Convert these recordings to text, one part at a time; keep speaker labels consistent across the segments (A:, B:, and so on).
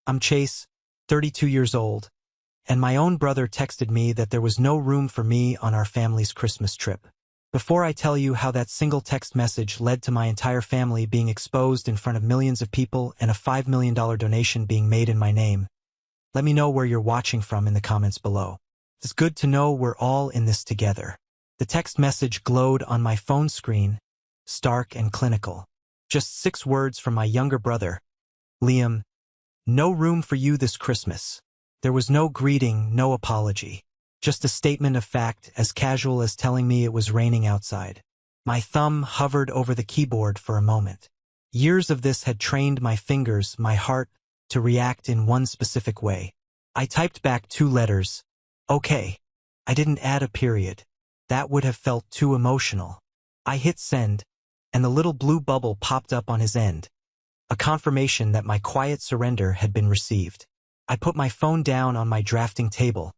A: I'm Chase, 32 years old, and my own brother texted me that there was no room for me on our family's Christmas trip. Before I tell you how that single text message led to my entire family being exposed in front of millions of people and a $5 million donation being made in my name, let me know where you're watching from in the comments below. It's good to know we're all in this together. The text message glowed on my phone screen, stark and clinical. Just 6 words from my younger brother, Liam. No room for you this Christmas. There was no greeting, no apology. Just a statement of fact as casual as telling me it was raining outside. My thumb hovered over the keyboard for a moment. Years of this had trained my fingers, my heart, to react in one specific way. I typed back 2 letters. Okay. I didn't add a period. That would have felt too emotional. I hit send, and the little blue bubble popped up on his end. A confirmation that my quiet surrender had been received. I put my phone down on my drafting table,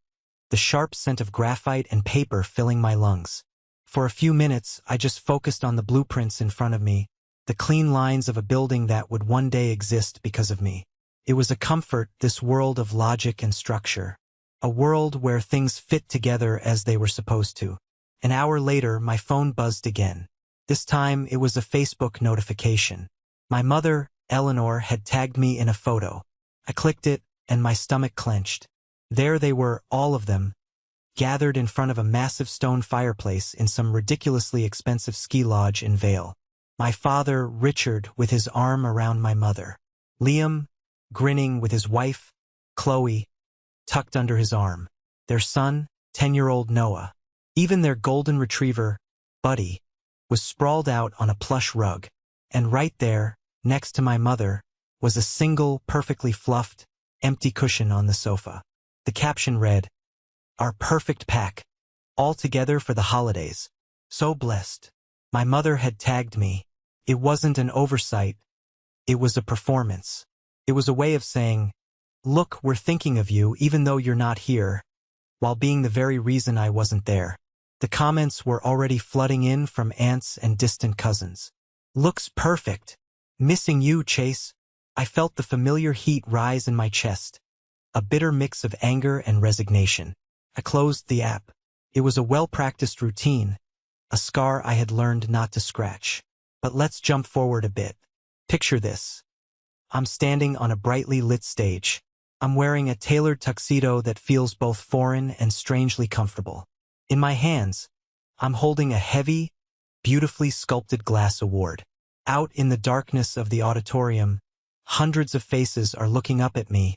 A: the sharp scent of graphite and paper filling my lungs. For a few minutes, I just focused on the blueprints in front of me, the clean lines of a building that would one day exist because of me. It was a comfort, this world of logic and structure. A world where things fit together as they were supposed to. An hour later, my phone buzzed again. This time, it was a Facebook notification. My mother, Eleanor, had tagged me in a photo. I clicked it, and my stomach clenched. There they were, all of them, gathered in front of a massive stone fireplace in some ridiculously expensive ski lodge in Vail. My father, Richard, with his arm around my mother. Liam, grinning with his wife, Chloe, tucked under his arm. Their son, 10-year-old Noah. Even their golden retriever, Buddy, was sprawled out on a plush rug. And right there, next to my mother, was a single, perfectly fluffed, empty cushion on the sofa. The caption read, "Our perfect pack, all together for the holidays. So blessed." My mother had tagged me. It wasn't an oversight. It was a performance. It was a way of saying, "Look, we're thinking of you even though you're not here," while being the very reason I wasn't there. The comments were already flooding in from aunts and distant cousins. "Looks perfect. Missing you, Chase." I felt the familiar heat rise in my chest, a bitter mix of anger and resignation. I closed the app. It was a well-practiced routine, a scar I had learned not to scratch. But let's jump forward a bit. Picture this. I'm standing on a brightly lit stage. I'm wearing a tailored tuxedo that feels both foreign and strangely comfortable. In my hands, I'm holding a heavy, beautifully sculpted glass award. Out in the darkness of the auditorium, hundreds of faces are looking up at me,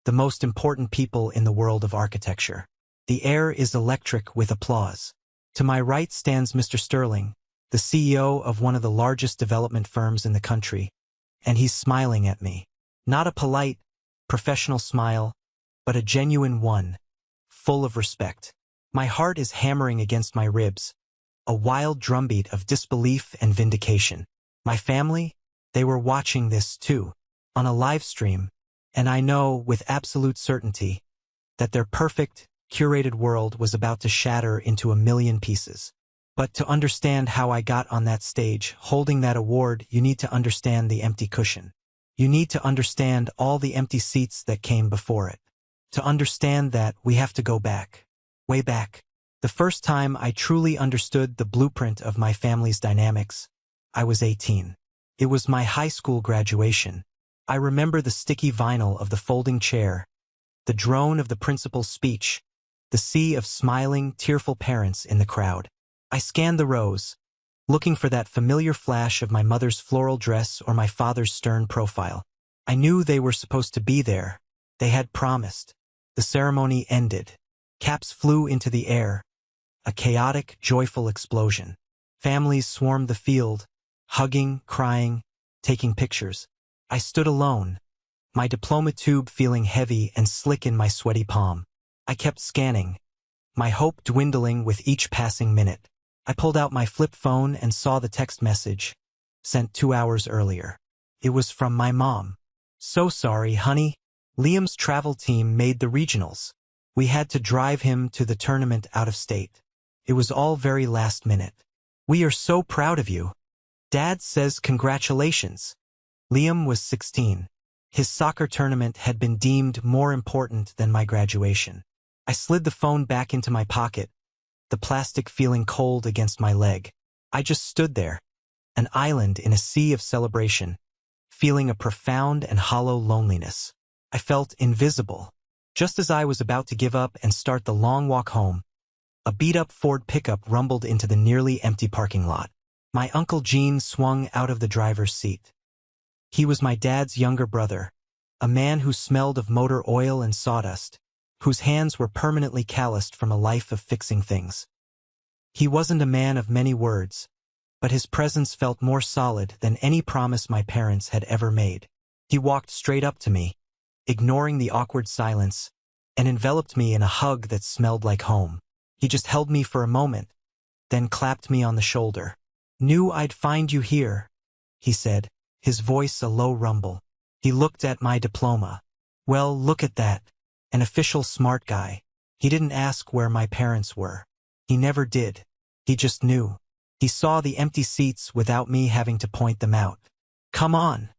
A: the most important people in the world of architecture. The air is electric with applause. To my right stands Mr. Sterling, the CEO of one of the largest development firms in the country, and he's smiling at me. Not a polite, professional smile, but a genuine one, full of respect. My heart is hammering against my ribs, a wild drumbeat of disbelief and vindication. My family, they were watching this too, on a live stream, and I know with absolute certainty that their perfect, curated world was about to shatter into a million pieces. But to understand how I got on that stage, holding that award, you need to understand the empty cushion. You need to understand all the empty seats that came before it. To understand that, we have to go back. Way back. The first time I truly understood the blueprint of my family's dynamics, I was 18. It was my high school graduation. I remember the sticky vinyl of the folding chair, the drone of the principal's speech, the sea of smiling, tearful parents in the crowd. I scanned the rows, looking for that familiar flash of my mother's floral dress or my father's stern profile. I knew they were supposed to be there. They had promised. The ceremony ended. Caps flew into the air. A chaotic, joyful explosion. Families swarmed the field, hugging, crying, taking pictures. I stood alone, my diploma tube feeling heavy and slick in my sweaty palm. I kept scanning, my hope dwindling with each passing minute. I pulled out my flip phone and saw the text message, sent 2 hours earlier. It was from my mom. "So sorry, honey. Liam's travel team made the regionals. We had to drive him to the tournament out of state. It was all very last minute. We are so proud of you. Dad says congratulations." Liam was 16. His soccer tournament had been deemed more important than my graduation. I slid the phone back into my pocket, the plastic feeling cold against my leg. I just stood there, an island in a sea of celebration, feeling a profound and hollow loneliness. I felt invisible. Just as I was about to give up and start the long walk home, a beat-up Ford pickup rumbled into the nearly empty parking lot. My Uncle Gene swung out of the driver's seat. He was my dad's younger brother, a man who smelled of motor oil and sawdust, whose hands were permanently calloused from a life of fixing things. He wasn't a man of many words, but his presence felt more solid than any promise my parents had ever made. He walked straight up to me, ignoring the awkward silence, and enveloped me in a hug that smelled like home. He just held me for a moment, then clapped me on the shoulder. "Knew I'd find you here," he said, his voice a low rumble. He looked at my diploma. "Well, look at that. An official smart guy." He didn't ask where my parents were. He never did. He just knew. He saw the empty seats without me having to point them out. "Come on,"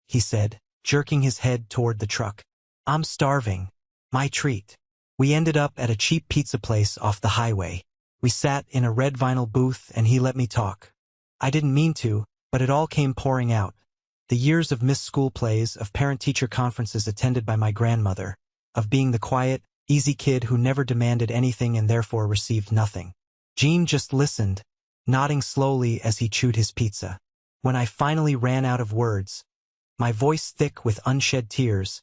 A: he said, jerking his head toward the truck. "I'm starving. My treat." We ended up at a cheap pizza place off the highway. We sat in a red vinyl booth and he let me talk. I didn't mean to, but it all came pouring out. The years of missed school plays, of parent-teacher conferences attended by my grandmother, of being the quiet, easy kid who never demanded anything and therefore received nothing. Gene just listened, nodding slowly as he chewed his pizza. When I finally ran out of words, my voice thick with unshed tears,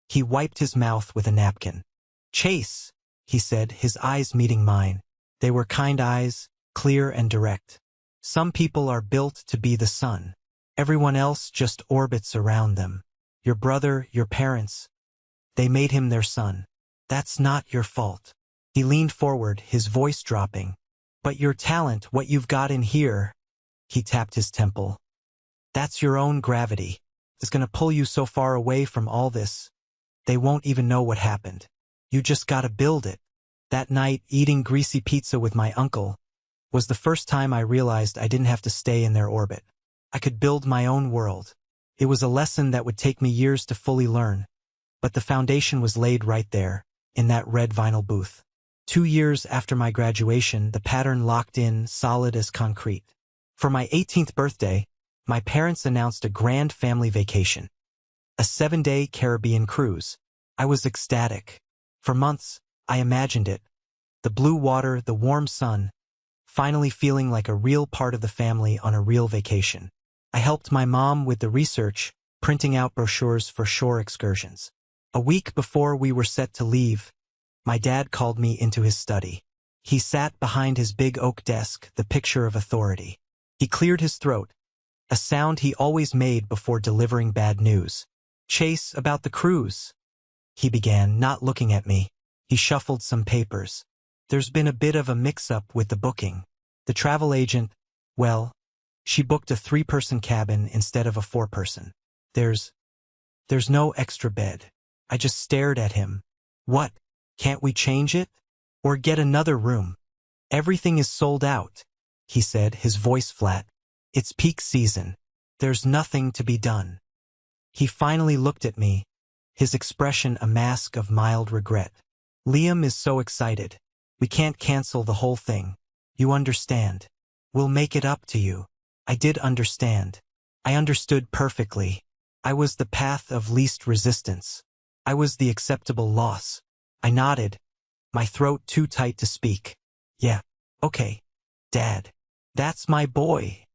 A: he wiped his mouth with a napkin. "Chase," he said, his eyes meeting mine. They were kind eyes, clear and direct. "Some people are built to be the sun. Everyone else just orbits around them. Your brother, your parents, they made him their son. That's not your fault." He leaned forward, his voice dropping. "But your talent, what you've got in here," he tapped his temple. "That's your own gravity. It's gonna pull you so far away from all this. They won't even know what happened. You just gotta build it." That night, eating greasy pizza with my uncle, was the first time I realized I didn't have to stay in their orbit. I could build my own world. It was a lesson that would take me years to fully learn, but the foundation was laid right there, in that red vinyl booth. 2 years after my graduation, the pattern locked in, solid as concrete. For my 18th birthday, my parents announced a grand family vacation. A 7-day Caribbean cruise. I was ecstatic. For months, I imagined it. The blue water, the warm sun, finally feeling like a real part of the family on a real vacation. I helped my mom with the research, printing out brochures for shore excursions. A week before we were set to leave, my dad called me into his study. He sat behind his big oak desk, the picture of authority. He cleared his throat, a sound he always made before delivering bad news. "Chase, about the cruise," he began, not looking at me. He shuffled some papers. "There's been a bit of a mix-up with the booking. The travel agent, well, she booked a 3-person cabin instead of a 4-person. There's no extra bed." I just stared at him. "What? Can't we change it? Or get another room?" "Everything is sold out," he said, his voice flat. "It's peak season. There's nothing to be done." He finally looked at me, his expression a mask of mild regret. "Liam is so excited. We can't cancel the whole thing. You understand. We'll make it up to you." I did understand. I understood perfectly. I was the path of least resistance. I was the acceptable loss. I nodded, my throat too tight to speak. "Yeah, okay, Dad. That's my boy,"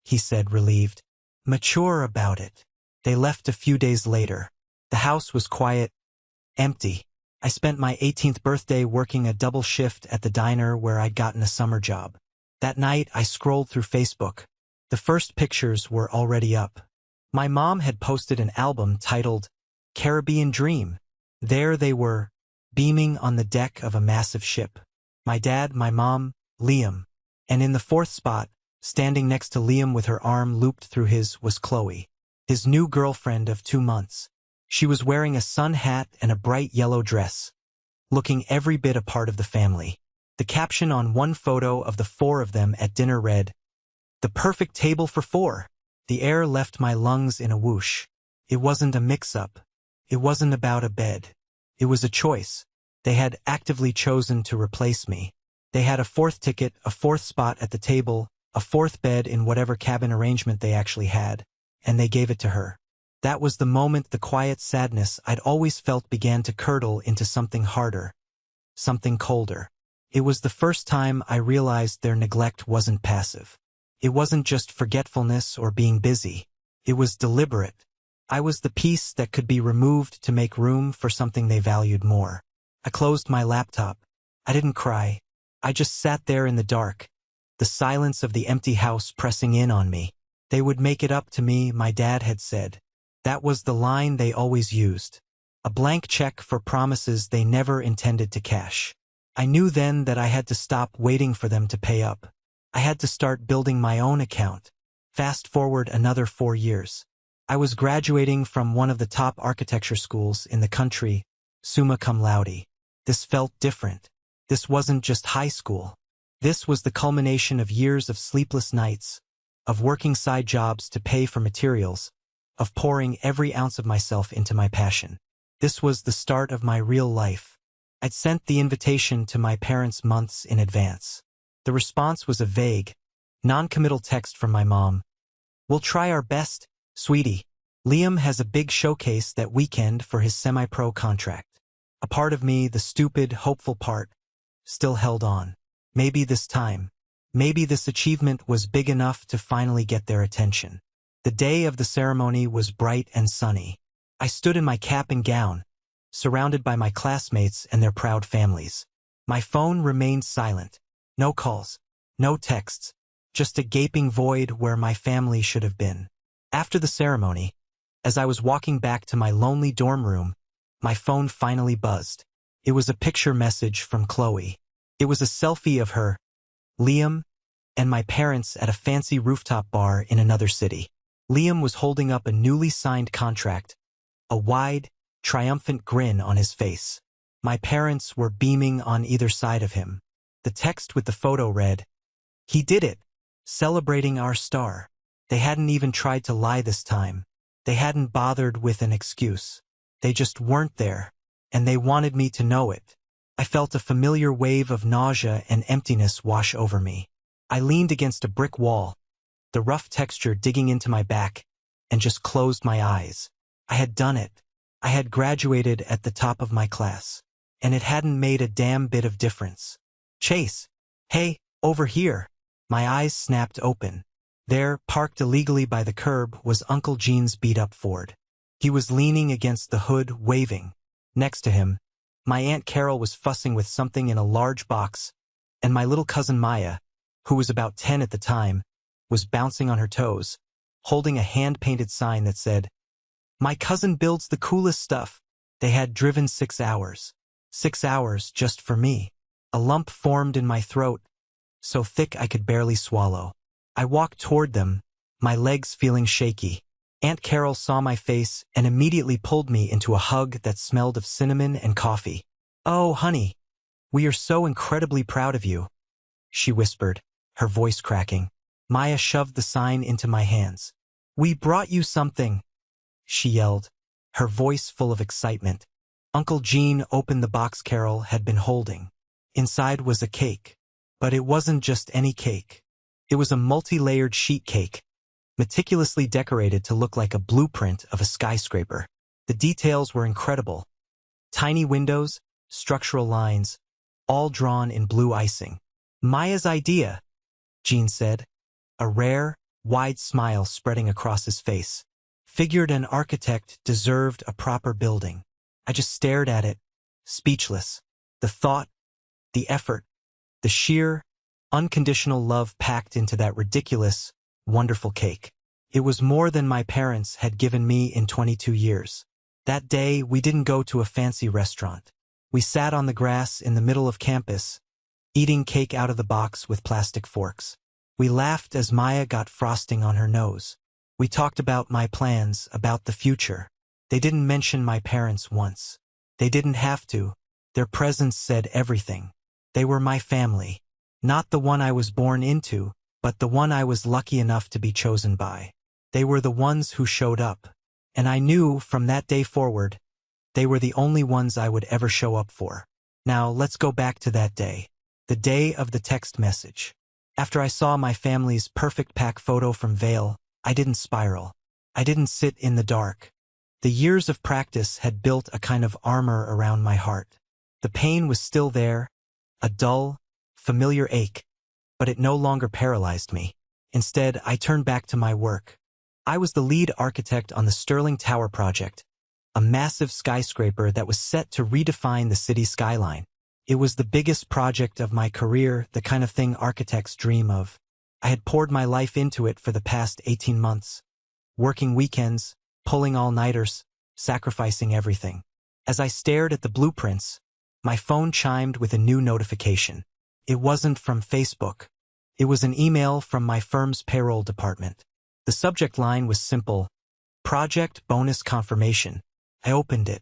A: he said, relieved. "Mature about it." They left a few days later. The house was quiet, empty. I spent my 18th birthday working a double shift at the diner where I'd gotten a summer job. That night, I scrolled through Facebook. The first pictures were already up. My mom had posted an album titled Caribbean Dream. There they were, beaming on the deck of a massive ship. My dad, my mom, Liam. And in the 4th spot, standing next to Liam with her arm looped through his, was Chloe, his new girlfriend of 2 months. She was wearing a sun hat and a bright yellow dress, looking every bit a part of the family. The caption on one photo of the 4 of them at dinner read, "The perfect table for 4." The air left my lungs in a whoosh. It wasn't a mix-up. It wasn't about a bed. It was a choice. They had actively chosen to replace me. They had a fourth ticket, a fourth spot at the table, a fourth bed in whatever cabin arrangement they actually had, and they gave it to her. That was the moment the quiet sadness I'd always felt began to curdle into something harder, something colder. It was the first time I realized their neglect wasn't passive. It wasn't just forgetfulness or being busy. It was deliberate. I was the piece that could be removed to make room for something they valued more. I closed my laptop. I didn't cry. I just sat there in the dark, the silence of the empty house pressing in on me. They would make it up to me, my dad had said. That was the line they always used. A blank check for promises they never intended to cash. I knew then that I had to stop waiting for them to pay up. I had to start building my own account. Fast forward another 4 years. I was graduating from one of the top architecture schools in the country, summa cum laude. This felt different. This wasn't just high school. This was the culmination of years of sleepless nights, of working side jobs to pay for materials, of pouring every ounce of myself into my passion. This was the start of my real life. I'd sent the invitation to my parents months in advance. The response was a vague, non-committal text from my mom. "We'll try our best, sweetie. Liam has a big showcase that weekend for his semi-pro contract." A part of me, the stupid, hopeful part, still held on. Maybe this time. Maybe this achievement was big enough to finally get their attention. The day of the ceremony was bright and sunny. I stood in my cap and gown, surrounded by my classmates and their proud families. My phone remained silent. No calls, no texts, just a gaping void where my family should have been. After the ceremony, as I was walking back to my lonely dorm room, my phone finally buzzed. It was a picture message from Chloe. It was a selfie of her, Liam, and my parents at a fancy rooftop bar in another city. Liam was holding up a newly signed contract, a wide, triumphant grin on his face. My parents were beaming on either side of him. The text with the photo read, "He did it, celebrating our star." They hadn't even tried to lie this time. They hadn't bothered with an excuse. They just weren't there, and they wanted me to know it. I felt a familiar wave of nausea and emptiness wash over me. I leaned against a brick wall, the rough texture digging into my back, and just closed my eyes. I had done it. I had graduated at the top of my class, and it hadn't made a damn bit of difference. "Chase! Hey, over here!" My eyes snapped open. There, parked illegally by the curb, was Uncle Gene's beat-up Ford. He was leaning against the hood, waving. Next to him, my Aunt Carol was fussing with something in a large box, and my little cousin Maya, who was about 10 at the time, was bouncing on her toes, holding a hand-painted sign that said, "My cousin builds the coolest stuff." They had driven 6 hours. 6 hours just for me. A lump formed in my throat, so thick I could barely swallow. I walked toward them, my legs feeling shaky. Aunt Carol saw my face and immediately pulled me into a hug that smelled of cinnamon and coffee. "Oh, honey, we are so incredibly proud of you," she whispered, her voice cracking. Maya shoved the sign into my hands. "We brought you something," she yelled, her voice full of excitement. Uncle Gene opened the box Carol had been holding. Inside was a cake. But it wasn't just any cake. It was a multi-layered sheet cake, meticulously decorated to look like a blueprint of a skyscraper. The details were incredible. Tiny windows, structural lines, all drawn in blue icing. "Maya's idea," Gene said, a rare, wide smile spreading across his face. "Figured an architect deserved a proper building." I just stared at it, speechless. The thought, the effort, the sheer, unconditional love packed into that ridiculous, wonderful cake. It was more than my parents had given me in 22 years. That day, we didn't go to a fancy restaurant. We sat on the grass in the middle of campus, eating cake out of the box with plastic forks. We laughed as Maya got frosting on her nose. We talked about my plans, about the future. They didn't mention my parents once. They didn't have to. Their presence said everything. They were my family. Not the one I was born into, but the one I was lucky enough to be chosen by. They were the ones who showed up. And I knew, from that day forward, they were the only ones I would ever show up for. Now, let's go back to that day. The day of the text message. After I saw my family's perfect pack photo from Vail, I didn't spiral. I didn't sit in the dark. The years of practice had built a kind of armor around my heart. The pain was still there, a dull, familiar ache, but it no longer paralyzed me. Instead, I turned back to my work. I was the lead architect on the Sterling Tower project, a massive skyscraper that was set to redefine the city skyline. It was the biggest project of my career, the kind of thing architects dream of. I had poured my life into it for the past 18 months, working weekends, pulling all-nighters, sacrificing everything. As I stared at the blueprints, my phone chimed with a new notification. It wasn't from Facebook. It was an email from my firm's payroll department. The subject line was simple: Project Bonus Confirmation. I opened it.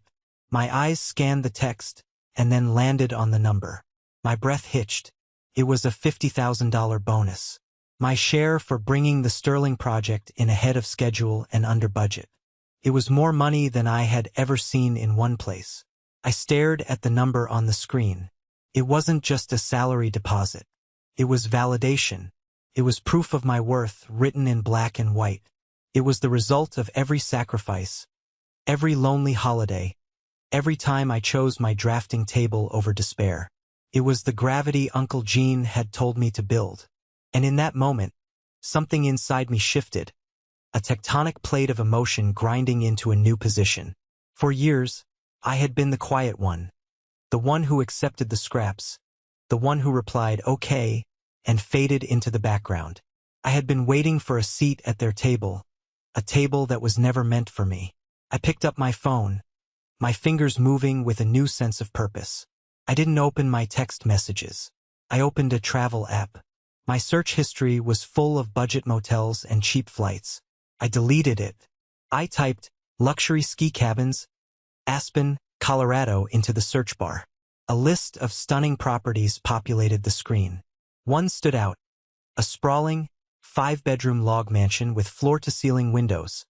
A: My eyes scanned the text, and then landed on the number. My breath hitched. It was a $50,000 bonus. My share for bringing the Sterling project in ahead of schedule and under budget. It was more money than I had ever seen in one place. I stared at the number on the screen. It wasn't just a salary deposit. It was validation. It was proof of my worth, written in black and white. It was the result of every sacrifice, every lonely holiday, every time I chose my drafting table over despair. It was the gravity Uncle Gene had told me to build. And in that moment, something inside me shifted, a tectonic plate of emotion grinding into a new position. For years, I had been the quiet one, the one who accepted the scraps, the one who replied, "Okay," and faded into the background. I had been waiting for a seat at their table, a table that was never meant for me. I picked up my phone, my fingers moving with a new sense of purpose. I didn't open my text messages. I opened a travel app. My search history was full of budget motels and cheap flights. I deleted it. I typed luxury ski cabins, Aspen, Colorado into the search bar. A list of stunning properties populated the screen. One stood out, a sprawling, 5-bedroom log mansion with floor-to-ceiling windows,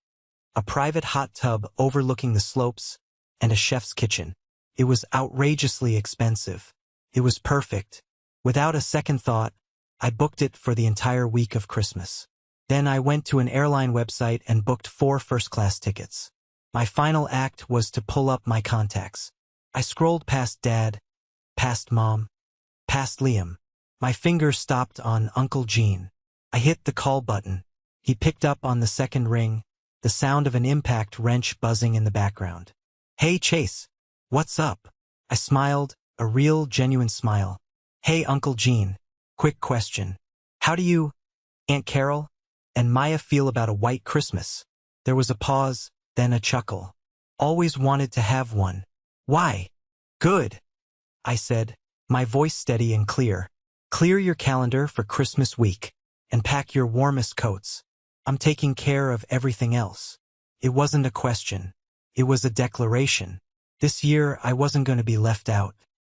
A: a private hot tub overlooking the slopes, and a chef's kitchen. It was outrageously expensive. It was perfect. Without a second thought, I booked it for the entire week of Christmas. Then I went to an airline website and booked 4 first-class tickets. My final act was to pull up my contacts. I scrolled past Dad, past Mom, past Liam. My finger stopped on Uncle Gene. I hit the call button. He picked up on the second ring, the sound of an impact wrench buzzing in the background. "Hey, Chase. What's up?" I smiled, a real, genuine smile. "Hey, Uncle Gene. Quick question. How do you, Aunt Carol, and Maya feel about a white Christmas?" There was a pause, then a chuckle. "Always wanted to have one." "Why?" "Good," I said, my voice steady and clear. "Clear your calendar for Christmas week, and pack your warmest coats. I'm taking care of everything else." It wasn't a question. It was a declaration. This year, I wasn't going to be left out.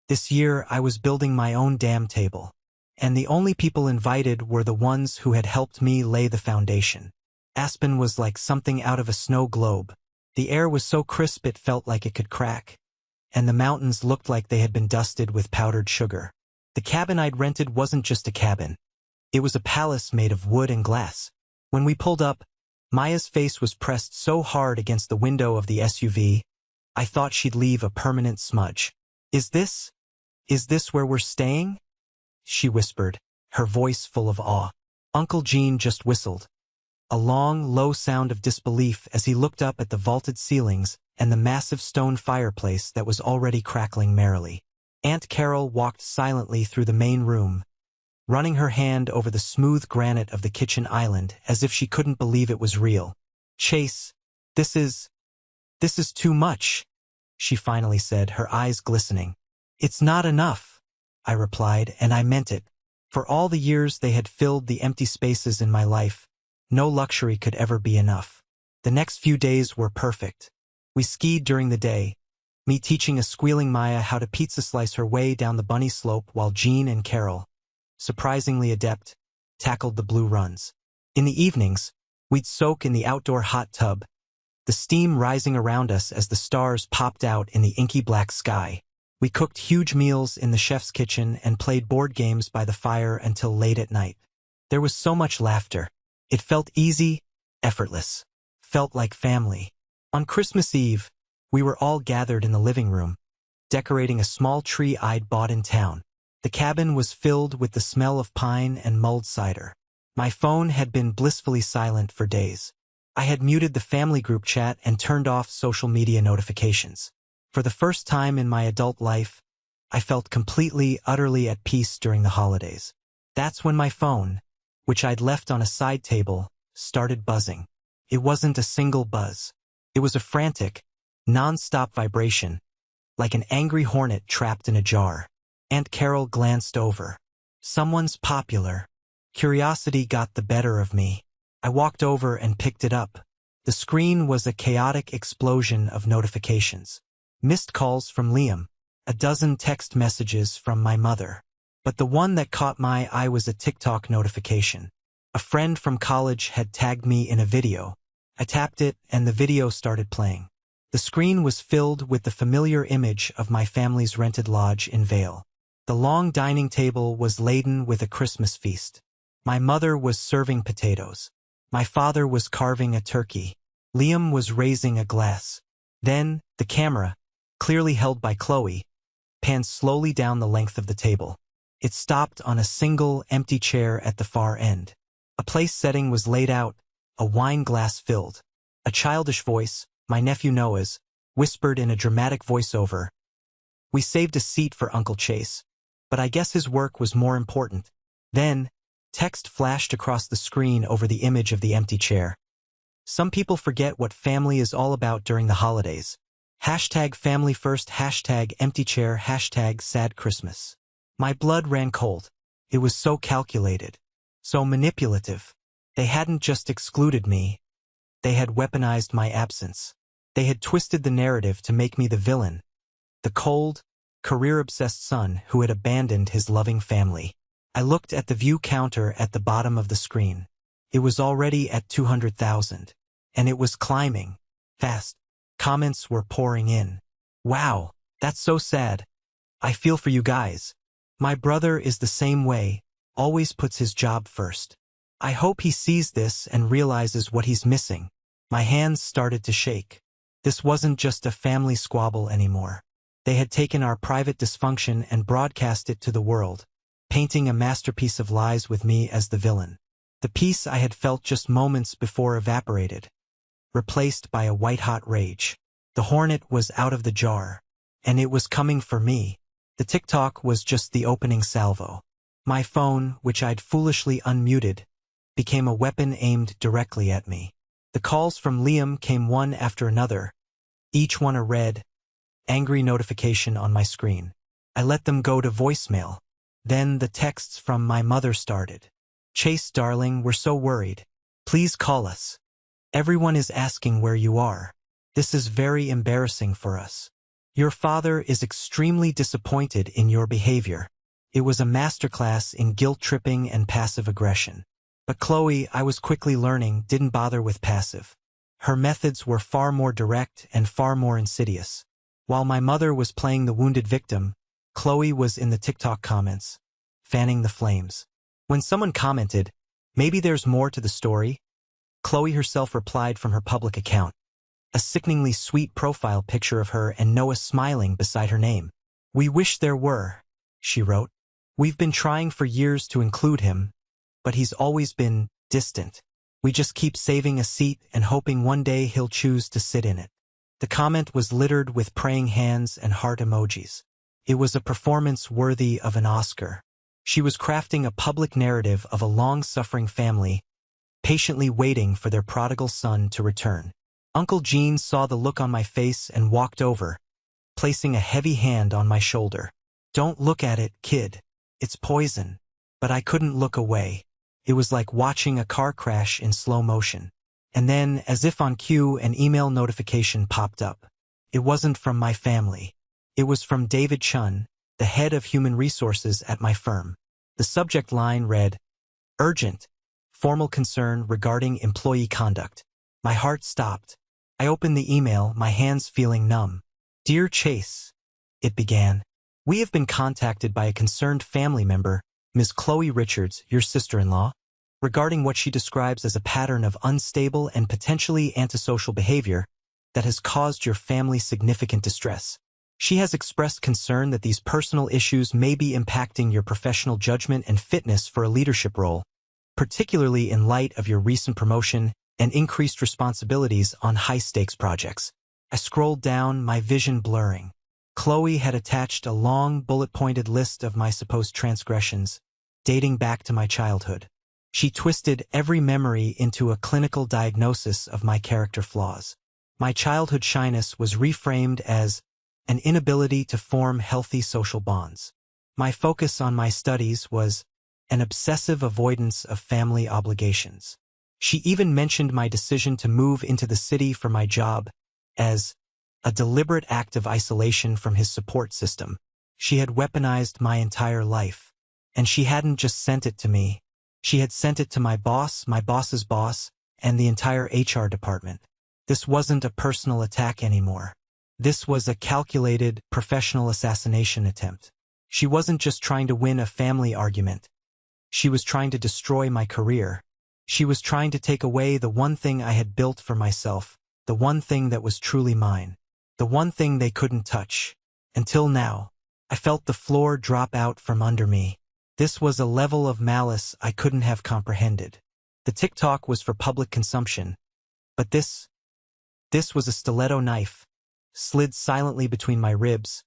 A: This year, I was building my own damn table. And the only people invited were the ones who had helped me lay the foundation. Aspen was like something out of a snow globe. The air was so crisp it felt like it could crack. And the mountains looked like they had been dusted with powdered sugar. The cabin I'd rented wasn't just a cabin. It was a palace made of wood and glass. When we pulled up, Maya's face was pressed so hard against the window of the SUV, I thought she'd leave a permanent smudge. Is this where we're staying?" she whispered, her voice full of awe. Uncle Gene just whistled, a long, low sound of disbelief as he looked up at the vaulted ceilings and the massive stone fireplace that was already crackling merrily. Aunt Carol walked silently through the main room, running her hand over the smooth granite of the kitchen island as if she couldn't believe it was real. "Chase, this is too much," she finally said, her eyes glistening. "It's not enough," I replied, and I meant it. For all the years they had filled the empty spaces in my life, no luxury could ever be enough. The next few days were perfect. We skied during the day, me teaching a squealing Maya how to pizza slice her way down the bunny slope while Jean and Carol, surprisingly adept, tackled the blue runs. In the evenings, we'd soak in the outdoor hot tub, the steam rising around us as the stars popped out in the inky black sky. We cooked huge meals in the chef's kitchen and played board games by the fire until late at night. There was so much laughter. It felt easy, effortless. Felt like family. On Christmas Eve, we were all gathered in the living room, decorating a small tree I'd bought in town. The cabin was filled with the smell of pine and mulled cider. My phone had been blissfully silent for days. I had muted the family group chat and turned off social media notifications. For the first time in my adult life, I felt completely, utterly at peace during the holidays. That's when my phone, which I'd left on a side table, started buzzing. It wasn't a single buzz. It was a frantic, non-stop vibration, like an angry hornet trapped in a jar. Aunt Carol glanced over. Someone's popular. Curiosity got the better of me. I walked over and picked it up. The screen was a chaotic explosion of notifications. Missed calls from Liam. A dozen text messages from my mother. But the one that caught my eye was a TikTok notification. A friend from college had tagged me in a video. I tapped it and the video started playing. The screen was filled with the familiar image of my family's rented lodge in Vale. The long dining table was laden with a Christmas feast. My mother was serving potatoes. My father was carving a turkey. Liam was raising a glass. Then, the camera, clearly held by Chloe, panned slowly down the length of the table. It stopped on a single, empty chair at the far end. A place setting was laid out, a wine glass filled. A childish voice, my nephew Noah's, whispered in a dramatic voiceover, "We saved a seat for Uncle Chase." But I guess his work was more important. Then, text flashed across the screen over the image of the empty chair. Some people forget what family is all about during the holidays. Hashtag family first, hashtag empty chair, hashtag sad Christmas. My blood ran cold. It was so calculated, so manipulative. They hadn't just excluded me. They had weaponized my absence. They had twisted the narrative to make me the villain, the cold, career-obsessed son who had abandoned his loving family. I looked at the view counter at the bottom of the screen. It was already at 200,000. And it was climbing. Fast. Comments were pouring in. "Wow, that's so sad. I feel for you guys. My brother is the same way, always puts his job first. I hope he sees this and realizes what he's missing." My hands started to shake. This wasn't just a family squabble anymore. They had taken our private dysfunction and broadcast it to the world, painting a masterpiece of lies with me as the villain. The peace I had felt just moments before evaporated, replaced by a white-hot rage. The hornet was out of the jar, and it was coming for me. The TikTok was just the opening salvo. My phone, which I'd foolishly unmuted, became a weapon aimed directly at me. The calls from Liam came one after another, each one a red, angry notification on my screen. I let them go to voicemail. Then the texts from my mother started. "Chase, darling, we're so worried. Please call us. Everyone is asking where you are. This is very embarrassing for us. Your father is extremely disappointed in your behavior." It was a masterclass in guilt-tripping and passive aggression. But Chloe, I was quickly learning, didn't bother with passive. Her methods were far more direct and far more insidious. While my mother was playing the wounded victim, Chloe was in the TikTok comments, fanning the flames. When someone commented, "Maybe there's more to the story," Chloe herself replied from her public account. A sickeningly sweet profile picture of her and Noah smiling beside her name. "We wish there were," she wrote. "We've been trying for years to include him, but he's always been distant. We just keep saving a seat and hoping one day he'll choose to sit in it." The comment was littered with praying hands and heart emojis. It was a performance worthy of an Oscar. She was crafting a public narrative of a long-suffering family, patiently waiting for their prodigal son to return. Uncle Gene saw the look on my face and walked over, placing a heavy hand on my shoulder. "Don't look at it, kid. It's poison." But I couldn't look away. It was like watching a car crash in slow motion. And then, as if on cue, an email notification popped up. It wasn't from my family. It was from David Chun, the head of human resources at my firm. The subject line read, "Urgent, formal concern regarding employee conduct." My heart stopped. I opened the email, my hands feeling numb. "Dear Chase," it began. "We have been contacted by a concerned family member, Ms. Chloe Richards, your sister-in-law, regarding what she describes as a pattern of unstable and potentially antisocial behavior that has caused your family significant distress. She has expressed concern that these personal issues may be impacting your professional judgment and fitness for a leadership role, particularly in light of your recent promotion and increased responsibilities on high-stakes projects." I scrolled down, my vision blurring. Chloe had attached a long, bullet-pointed list of my supposed transgressions, dating back to my childhood. She twisted every memory into a clinical diagnosis of my character flaws. My childhood shyness was reframed as an inability to form healthy social bonds. My focus on my studies was an obsessive avoidance of family obligations. She even mentioned my decision to move into the city for my job as a deliberate act of isolation from his support system. She had weaponized my entire life. And she hadn't just sent it to me. She had sent it to my boss, my boss's boss, and the entire HR department. This wasn't a personal attack anymore. This was a calculated, professional assassination attempt. She wasn't just trying to win a family argument. She was trying to destroy my career. She was trying to take away the one thing I had built for myself, the one thing that was truly mine, the one thing they couldn't touch. Until now, I felt the floor drop out from under me. This was a level of malice I couldn't have comprehended. The TikTok was for public consumption, but this was a stiletto knife, slid silently between my ribs,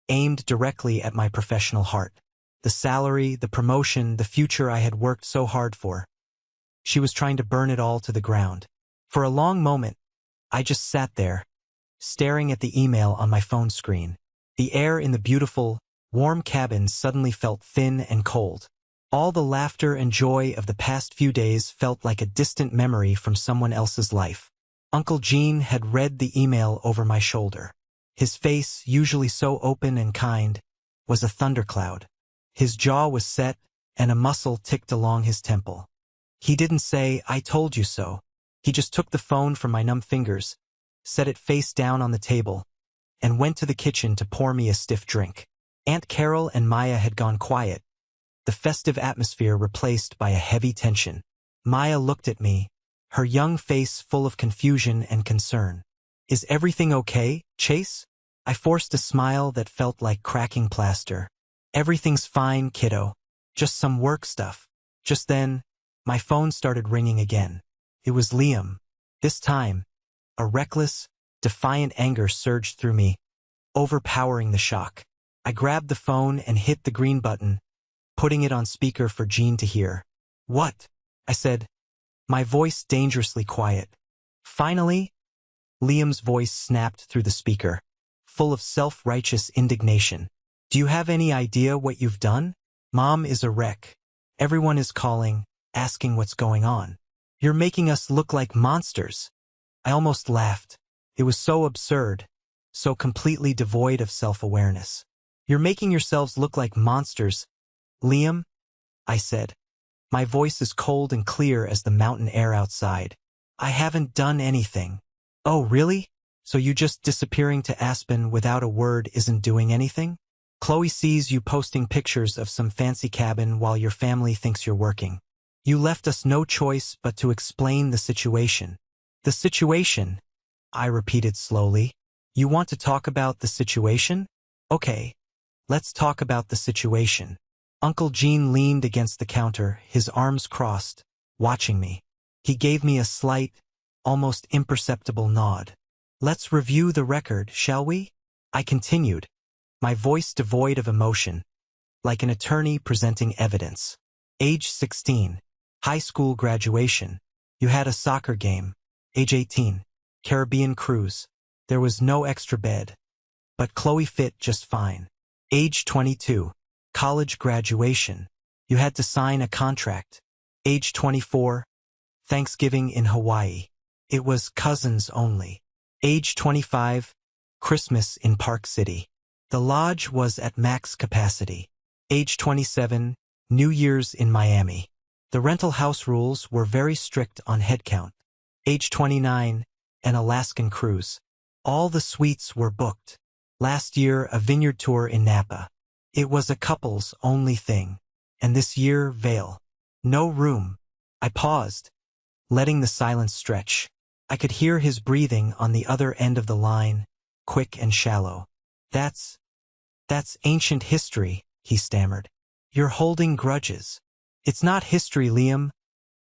A: aimed directly at my professional heart. The salary, the promotion, the future I had worked so hard for. She was trying to burn it all to the ground. For a long moment, I just sat there, staring at the email on my phone screen. The air in the beautiful, warm cabin suddenly felt thin and cold. All the laughter and joy of the past few days felt like a distant memory from someone else's life. Uncle Gene had read the email over my shoulder. His face, usually so open and kind, was a thundercloud. His jaw was set, and a muscle ticked along his temple. He didn't say, "I told you so." He just took the phone from my numb fingers, set it face down on the table, and went to the kitchen to pour me a stiff drink. Aunt Carol and Maya had gone quiet, the festive atmosphere replaced by a heavy tension. Maya looked at me, her young face full of confusion and concern. "Is everything okay, Chase?" I forced a smile that felt like cracking plaster. "Everything's fine, kiddo. Just some work stuff." Just then, my phone started ringing again. It was Liam. This time, a reckless, defiant anger surged through me, overpowering the shock. I grabbed the phone and hit the green button, putting it on speaker for Jean to hear. "What?" I said, my voice dangerously quiet. Finally, Liam's voice snapped through the speaker, full of self-righteous indignation. "Do you have any idea what you've done? Mom is a wreck. Everyone is calling, asking what's going on. You're making us look like monsters." I almost laughed. It was so absurd, so completely devoid of self-awareness. "You're making yourselves look like monsters, Liam," I said. My voice as cold and clear as the mountain air outside. "I haven't done anything." "Oh, really? So you just disappearing to Aspen without a word isn't doing anything? Chloe sees you posting pictures of some fancy cabin while your family thinks you're working. You left us no choice but to explain the situation." "The situation?" I repeated slowly. "You want to talk about the situation? Okay, let's talk about the situation." Uncle Gene leaned against the counter, his arms crossed, watching me. He gave me a slight, almost imperceptible nod. "Let's review the record, shall we?" I continued, my voice devoid of emotion, like an attorney presenting evidence. "Age 16. High school graduation. You had a soccer game. Age 18. Caribbean cruise. There was no extra bed. But Chloe fit just fine. Age 22. College graduation. You had to sign a contract. Age 24. Thanksgiving in Hawaii. It was cousins only. Age 25. Christmas in Park City. The lodge was at max capacity. Age 27. New Year's in Miami. The rental house rules were very strict on headcount. Age 29. an Alaskan cruise. All the suites were booked. Last year, a vineyard tour in Napa. It was a couple's only thing. And this year, Vail. No room. I paused, letting the silence stretch. I could hear his breathing on the other end of the line, quick and shallow. That's ancient history, he stammered. You're holding grudges. It's not history, Liam,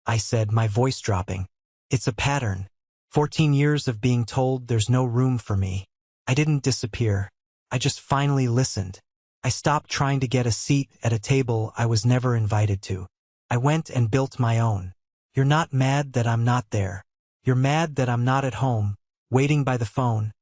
A: I said, my voice dropping. It's a pattern. 14 years of being told there's no room for me. I didn't disappear. I just finally listened. I stopped trying to get a seat at a table I was never invited to. I went and built my own. You're not mad that I'm not there. You're mad that I'm not at home, waiting by the phone,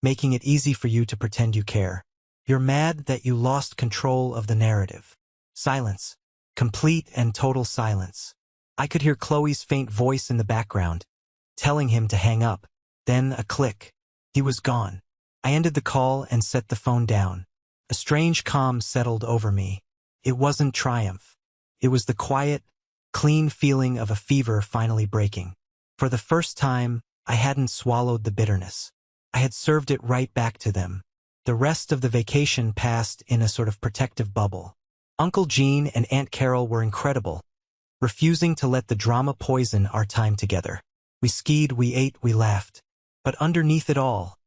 A: making it easy for you to pretend you care. You're mad that you lost control of the narrative. Silence. Complete and total silence. I could hear Chloe's faint voice in the background, telling him to hang up. Then a click. He was gone. I ended the call and set the phone down. A strange calm settled over me. It wasn't triumph. It was the quiet, clean feeling of a fever finally breaking. For the first time, I hadn't swallowed the bitterness. I had served it right back to them. The rest of the vacation passed in a sort of protective bubble. Uncle Gene and Aunt Carol were incredible, refusing to let the drama poison our time together. We skied, we ate, we laughed. But underneath it all,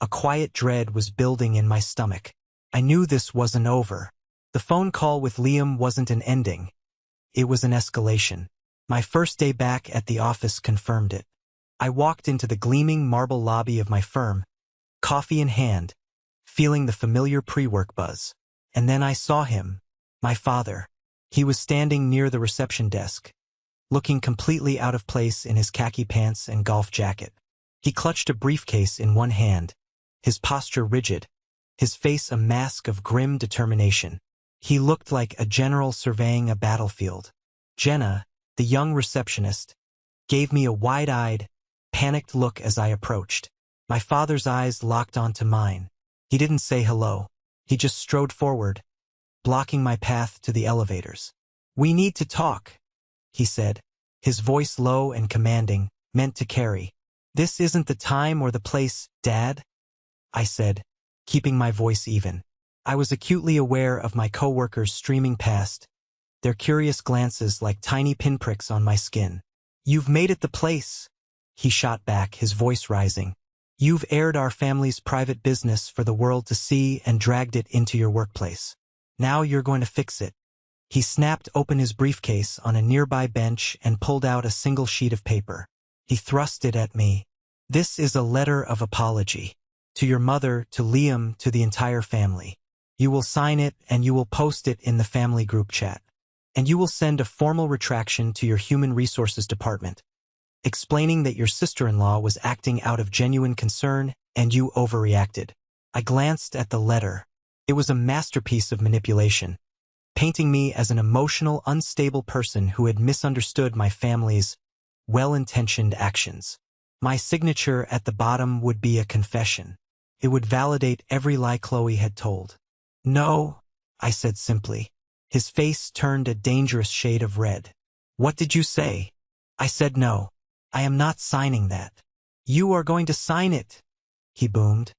A: a quiet dread was building in my stomach. I knew this wasn't over. The phone call with Liam wasn't an ending. It was an escalation. My first day back at the office confirmed it. I walked into the gleaming marble lobby of my firm, coffee in hand, feeling the familiar pre-work buzz. And then I saw him, my father. He was standing near the reception desk, looking completely out of place in his khaki pants and golf jacket. He clutched a briefcase in one hand, his posture rigid, his face a mask of grim determination. He looked like a general surveying a battlefield. Jenna, the young receptionist, gave me a wide-eyed, panicked look as I approached. My father's eyes locked onto mine. He didn't say hello. He just strode forward, blocking my path to the elevators. "We need to talk," he said, his voice low and commanding, meant to carry. "This isn't the time or the place, Dad," I said, keeping my voice even. I was acutely aware of my coworkers streaming past, their curious glances like tiny pinpricks on my skin. "You've made it the place," he shot back, his voice rising. "You've aired our family's private business for the world to see and dragged it into your workplace. Now you're going to fix it." He snapped open his briefcase on a nearby bench and pulled out a single sheet of paper. He thrust it at me. "This is a letter of apology. To your mother, to Liam, to the entire family. You will sign it and you will post it in the family group chat. And you will send a formal retraction to your human resources department, explaining that your sister-in-law was acting out of genuine concern and you overreacted." I glanced at the letter. It was a masterpiece of manipulation, painting me as an emotional, unstable person who had misunderstood my family's well-intentioned actions. My signature at the bottom would be a confession. It would validate every lie Chloe had told. "No," I said simply. His face turned a dangerous shade of red. "What did you say?" I said no. "I am not signing that." "You are going to sign it," he boomed,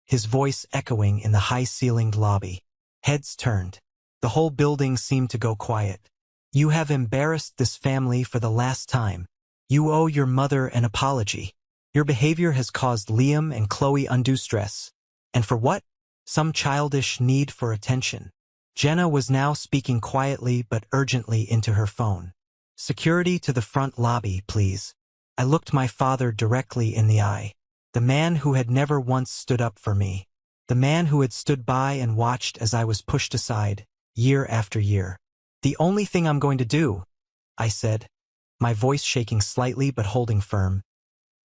A: his voice echoing in the high-ceilinged lobby. Heads turned. The whole building seemed to go quiet. "You have embarrassed this family for the last time. You owe your mother an apology. Your behavior has caused Liam and Chloe undue stress. And for what? Some childish need for attention." Jenna was now speaking quietly but urgently into her phone. "Security to the front lobby, please." I looked my father directly in the eye. The man who had never once stood up for me. The man who had stood by and watched as I was pushed aside, year after year. "The only thing I'm going to do," I said, my voice shaking slightly but holding firm,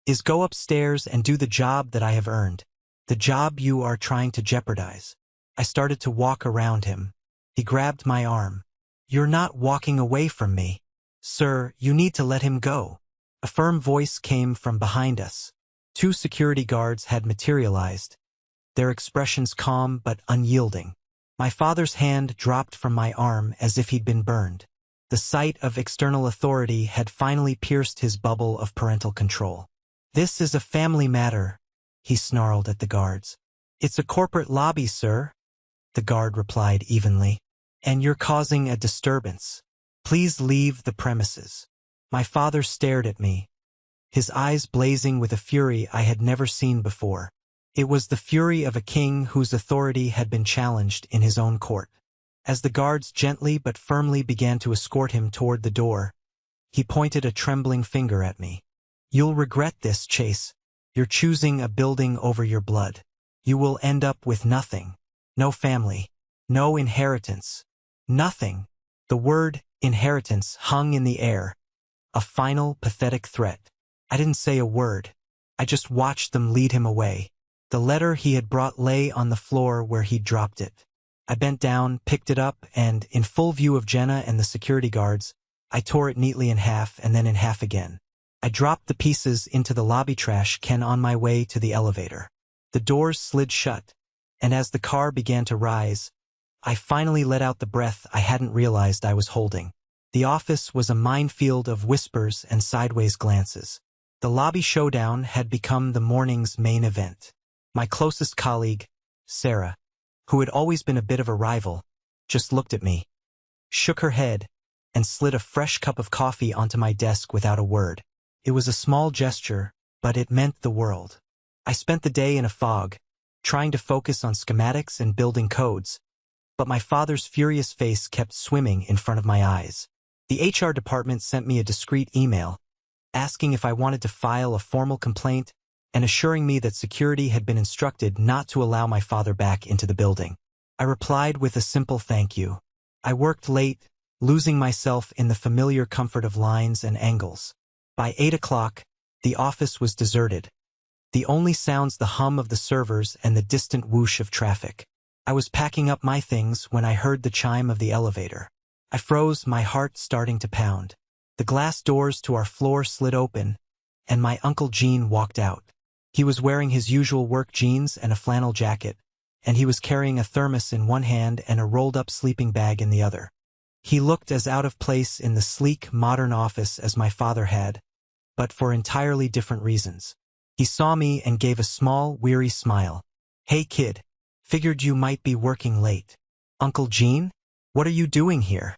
A: "is go upstairs and do the job that I have earned. The job you are trying to jeopardize." I started to walk around him. He grabbed my arm. "You're not walking away from me. Sir, you need to let him go." A firm voice came from behind us. 2 security guards had materialized, their expressions calm but unyielding. My father's hand dropped from my arm as if he'd been burned. The sight of external authority had finally pierced his bubble of parental control. "This is a family matter," he snarled at the guards. "It's a corporate lobby, sir," the guard replied evenly. "And you're causing a disturbance. Please leave the premises." My father stared at me, his eyes blazing with a fury I had never seen before. It was the fury of a king whose authority had been challenged in his own court. As the guards gently but firmly began to escort him toward the door, he pointed a trembling finger at me. "You'll regret this, Chase. You're choosing a building over your blood. You will end up with nothing. No family. No inheritance. Nothing." The word inheritance hung in the air, a final, pathetic threat. I didn't say a word. I just watched them lead him away. The letter he had brought lay on the floor where he'd dropped it. I bent down, picked it up, and, in full view of Jenna and the security guards, I tore it neatly in half and then in half again. I dropped the pieces into the lobby trash can on my way to the elevator. The doors slid shut, and as the car began to rise, I finally let out the breath I hadn't realized I was holding. The office was a minefield of whispers and sideways glances. The lobby showdown had become the morning's main event. My closest colleague, Sarah, who had always been a bit of a rival, just looked at me, shook her head, and slid a fresh cup of coffee onto my desk without a word. It was a small gesture, but it meant the world. I spent the day in a fog, trying to focus on schematics and building codes, but my father's furious face kept swimming in front of my eyes. The HR department sent me a discreet email, asking if I wanted to file a formal complaint and assuring me that security had been instructed not to allow my father back into the building. I replied with a simple thank you. I worked late, losing myself in the familiar comfort of lines and angles. By 8 o'clock, the office was deserted. The only sounds the hum of the servers and the distant whoosh of traffic. I was packing up my things when I heard the chime of the elevator. I froze, my heart starting to pound. The glass doors to our floor slid open, and my Uncle Gene walked out. He was wearing his usual work jeans and a flannel jacket, and he was carrying a thermos in one hand and a rolled-up sleeping bag in the other. He looked as out of place in the sleek, modern office as my father had, but for entirely different reasons. He saw me and gave a small, weary smile. "Hey kid, figured you might be working late." "Uncle Gene? What are you doing here?"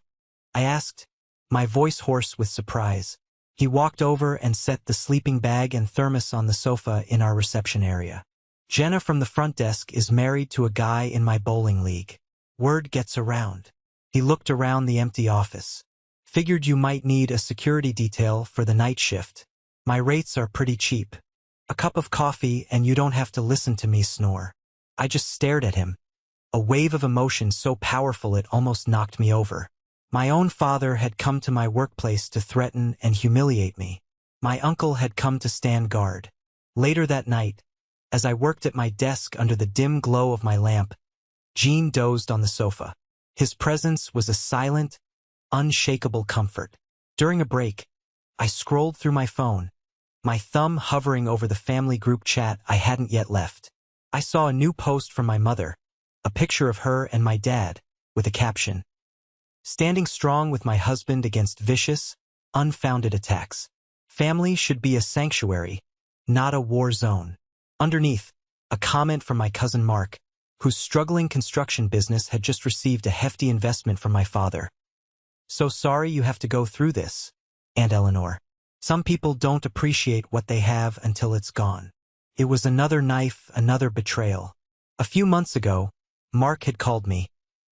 A: I asked, my voice hoarse with surprise. He walked over and set the sleeping bag and thermos on the sofa in our reception area. "Jenna from the front desk is married to a guy in my bowling league. Word gets around." He looked around the empty office. "Figured you might need a security detail for the night shift. My rates are pretty cheap. A cup of coffee and you don't have to listen to me snore." I just stared at him, a wave of emotion so powerful it almost knocked me over. My own father had come to my workplace to threaten and humiliate me. My uncle had come to stand guard. Later that night, as I worked at my desk under the dim glow of my lamp, Gene dozed on the sofa. His presence was a silent, unshakable comfort. During a break, I scrolled through my phone, my thumb hovering over the family group chat I hadn't yet left. I saw a new post from my mother, a picture of her and my dad, with a caption, "Standing strong with my husband against vicious, unfounded attacks. Family should be a sanctuary, not a war zone." Underneath, a comment from my cousin Mark, whose struggling construction business had just received a hefty investment from my father. "So sorry you have to go through this, Aunt Eleanor. Some people don't appreciate what they have until it's gone." It was another knife, another betrayal. A few months ago, Mark had called me,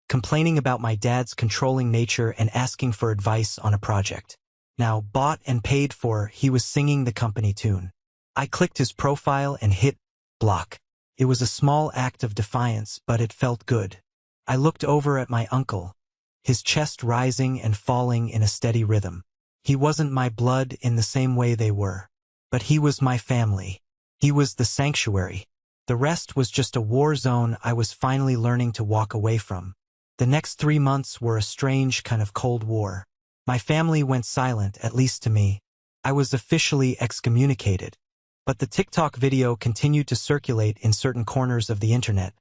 A: complaining about my dad's controlling nature and asking for advice on a project. Now, bought and paid for, he was singing the company tune. I clicked his profile and hit block. It was a small act of defiance, but it felt good. I looked over at my uncle, his chest rising and falling in a steady rhythm. He wasn't my blood in the same way they were, but he was my family. He was the sanctuary. The rest was just a war zone I was finally learning to walk away from. The next 3 months were a strange kind of Cold War. My family went silent, at least to me. I was officially excommunicated. But the TikTok video continued to circulate in certain corners of the internet,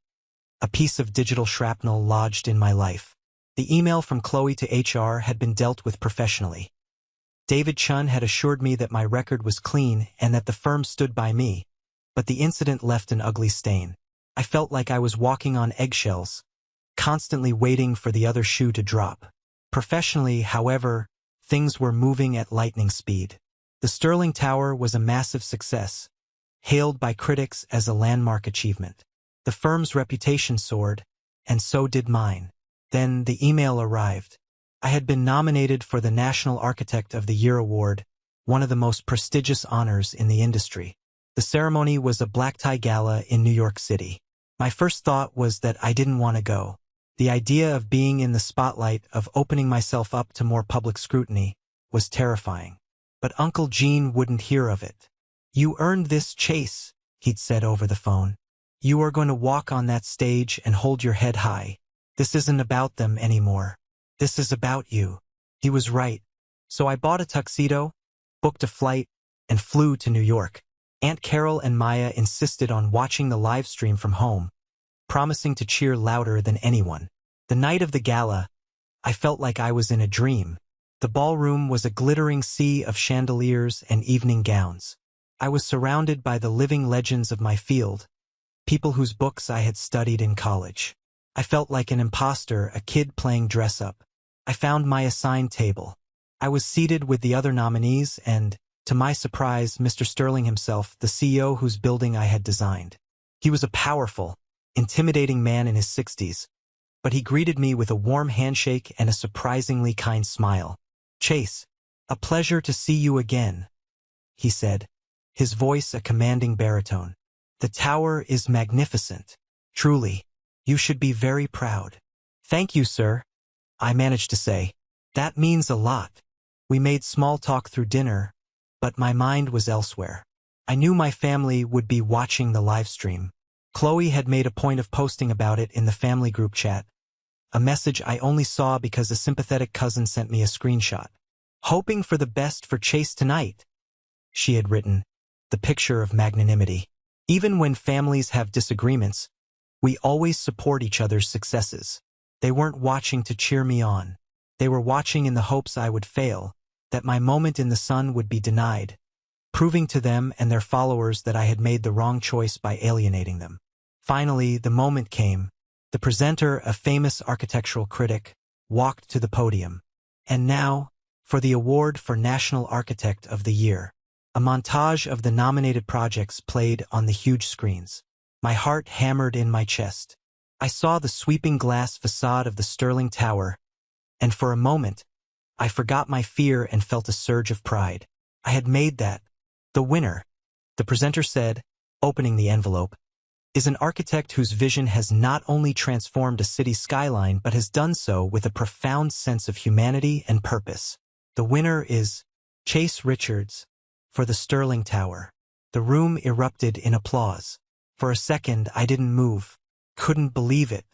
A: a piece of digital shrapnel lodged in my life. The email from Chloe to HR had been dealt with professionally. David Chun had assured me that my record was clean and that the firm stood by me, but the incident left an ugly stain. I felt like I was walking on eggshells, constantly waiting for the other shoe to drop. Professionally, however, things were moving at lightning speed. The Sterling Tower was a massive success, hailed by critics as a landmark achievement. The firm's reputation soared, and so did mine. Then the email arrived. I had been nominated for the National Architect of the Year award, one of the most prestigious honors in the industry. The ceremony was a black-tie gala in New York City. My first thought was that I didn't want to go. The idea of being in the spotlight, of opening myself up to more public scrutiny, was terrifying. But Uncle Gene wouldn't hear of it. "You earned this, Chase," he'd said over the phone. "You are going to walk on that stage and hold your head high. This isn't about them anymore. This is about you." He was right. So I bought a tuxedo, booked a flight, and flew to New York. Aunt Carol and Maya insisted on watching the live stream from home, promising to cheer louder than anyone. The night of the gala, I felt like I was in a dream. The ballroom was a glittering sea of chandeliers and evening gowns. I was surrounded by the living legends of my field, people whose books I had studied in college. I felt like an imposter, a kid playing dress-up. I found my assigned table. I was seated with the other nominees and, to my surprise, Mr. Sterling himself, the CEO whose building I had designed. He was a powerful, intimidating man in his 60s, but he greeted me with a warm handshake and a surprisingly kind smile. "Chase, a pleasure to see you again," he said, his voice a commanding baritone. "The tower is magnificent. Truly, you should be very proud." "Thank you, sir," I managed to say. "That means a lot." We made small talk through dinner, but my mind was elsewhere. I knew my family would be watching the live stream. Chloe had made a point of posting about it in the family group chat, a message I only saw because a sympathetic cousin sent me a screenshot. "Hoping for the best for Chase tonight," she had written, the picture of magnanimity. Even when families have disagreements, we always support each other's successes. They weren't watching to cheer me on. They were watching in the hopes I would fail, that my moment in the sun would be denied, proving to them and their followers that I had made the wrong choice by alienating them. Finally, the moment came. The presenter, a famous architectural critic, walked to the podium. And now, for the award for National Architect of the Year. A montage of the nominated projects played on the huge screens. My heart hammered in my chest. I saw the sweeping glass facade of the Sterling Tower, and for a moment, I forgot my fear and felt a surge of pride. I had made that. The winner, the presenter said, opening the envelope, is an architect whose vision has not only transformed a city's skyline but has done so with a profound sense of humanity and purpose. The winner is Chase Richards for the Sterling Tower. The room erupted in applause. For a second, I didn't move. Couldn't believe it.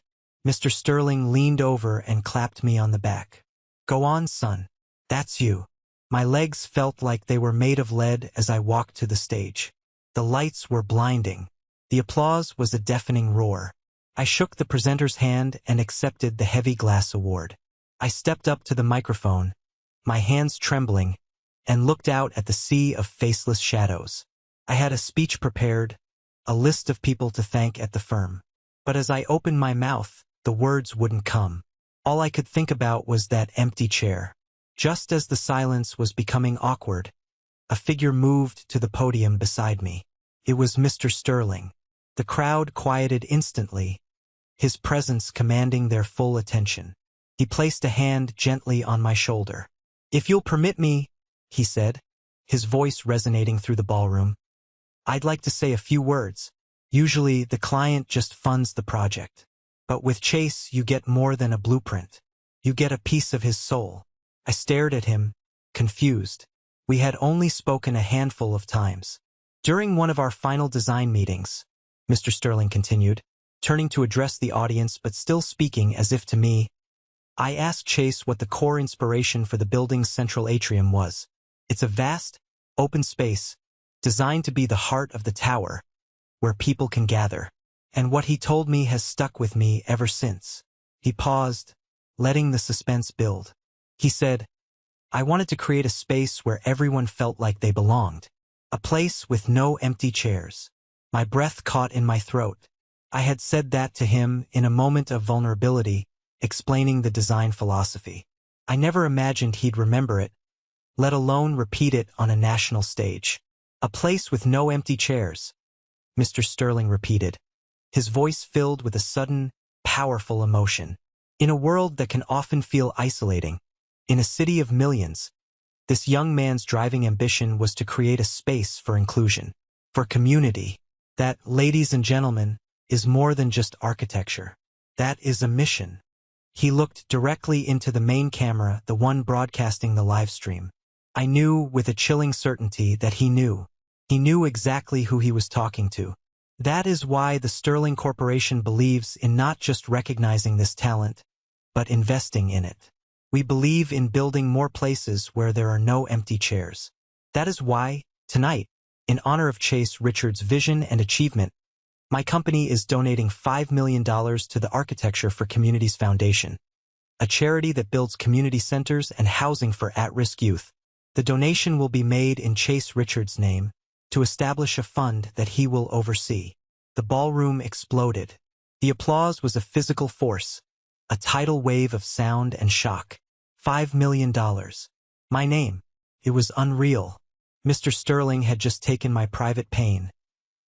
A: Mr. Sterling leaned over and clapped me on the back. "Go on, son. That's you." My legs felt like they were made of lead as I walked to the stage. The lights were blinding. The applause was a deafening roar. I shook the presenter's hand and accepted the heavy glass award. I stepped up to the microphone, my hands trembling, and looked out at the sea of faceless shadows. I had a speech prepared, a list of people to thank at the firm. But as I opened my mouth, the words wouldn't come. All I could think about was that empty chair. Just as the silence was becoming awkward, a figure moved to the podium beside me. It was Mr. Sterling. The crowd quieted instantly, his presence commanding their full attention. He placed a hand gently on my shoulder. "If you'll permit me," he said, his voice resonating through the ballroom, "I'd like to say a few words. Usually, the client just funds the project. But with Chase, you get more than a blueprint. You get a piece of his soul." I stared at him, confused. We had only spoken a handful of times. "During one of our final design meetings," Mr. Sterling continued, turning to address the audience but still speaking as if to me, "I asked Chase what the core inspiration for the building's central atrium was. It's a vast, open space, designed to be the heart of the tower, where people can gather. And what he told me has stuck with me ever since." He paused, letting the suspense build. He said, I wanted to create a space where everyone felt like they belonged. A place with no empty chairs. My breath caught in my throat. I had said that to him in a moment of vulnerability, explaining the design philosophy. I never imagined he'd remember it, let alone repeat it on a national stage. A place with no empty chairs, Mr. Sterling repeated, his voice filled with a sudden, powerful emotion. In a world that can often feel isolating, in a city of millions, this young man's driving ambition was to create a space for inclusion, for community. That, ladies and gentlemen, is more than just architecture. That is a mission. He looked directly into the main camera, the one broadcasting the live stream. I knew with a chilling certainty that he knew. He knew exactly who he was talking to. That is why the Sterling Corporation believes in not just recognizing this talent, but investing in it. We believe in building more places where there are no empty chairs. That is why, tonight, in honor of Chase Richards' vision and achievement, my company is donating $5 million to the Architecture for Communities Foundation, a charity that builds community centers and housing for at-risk youth. The donation will be made in Chase Richards' name to establish a fund that he will oversee. The ballroom exploded. The applause was a physical force, a tidal wave of sound and shock. $5 million. My name. It was unreal. Mr. Sterling had just taken my private pain,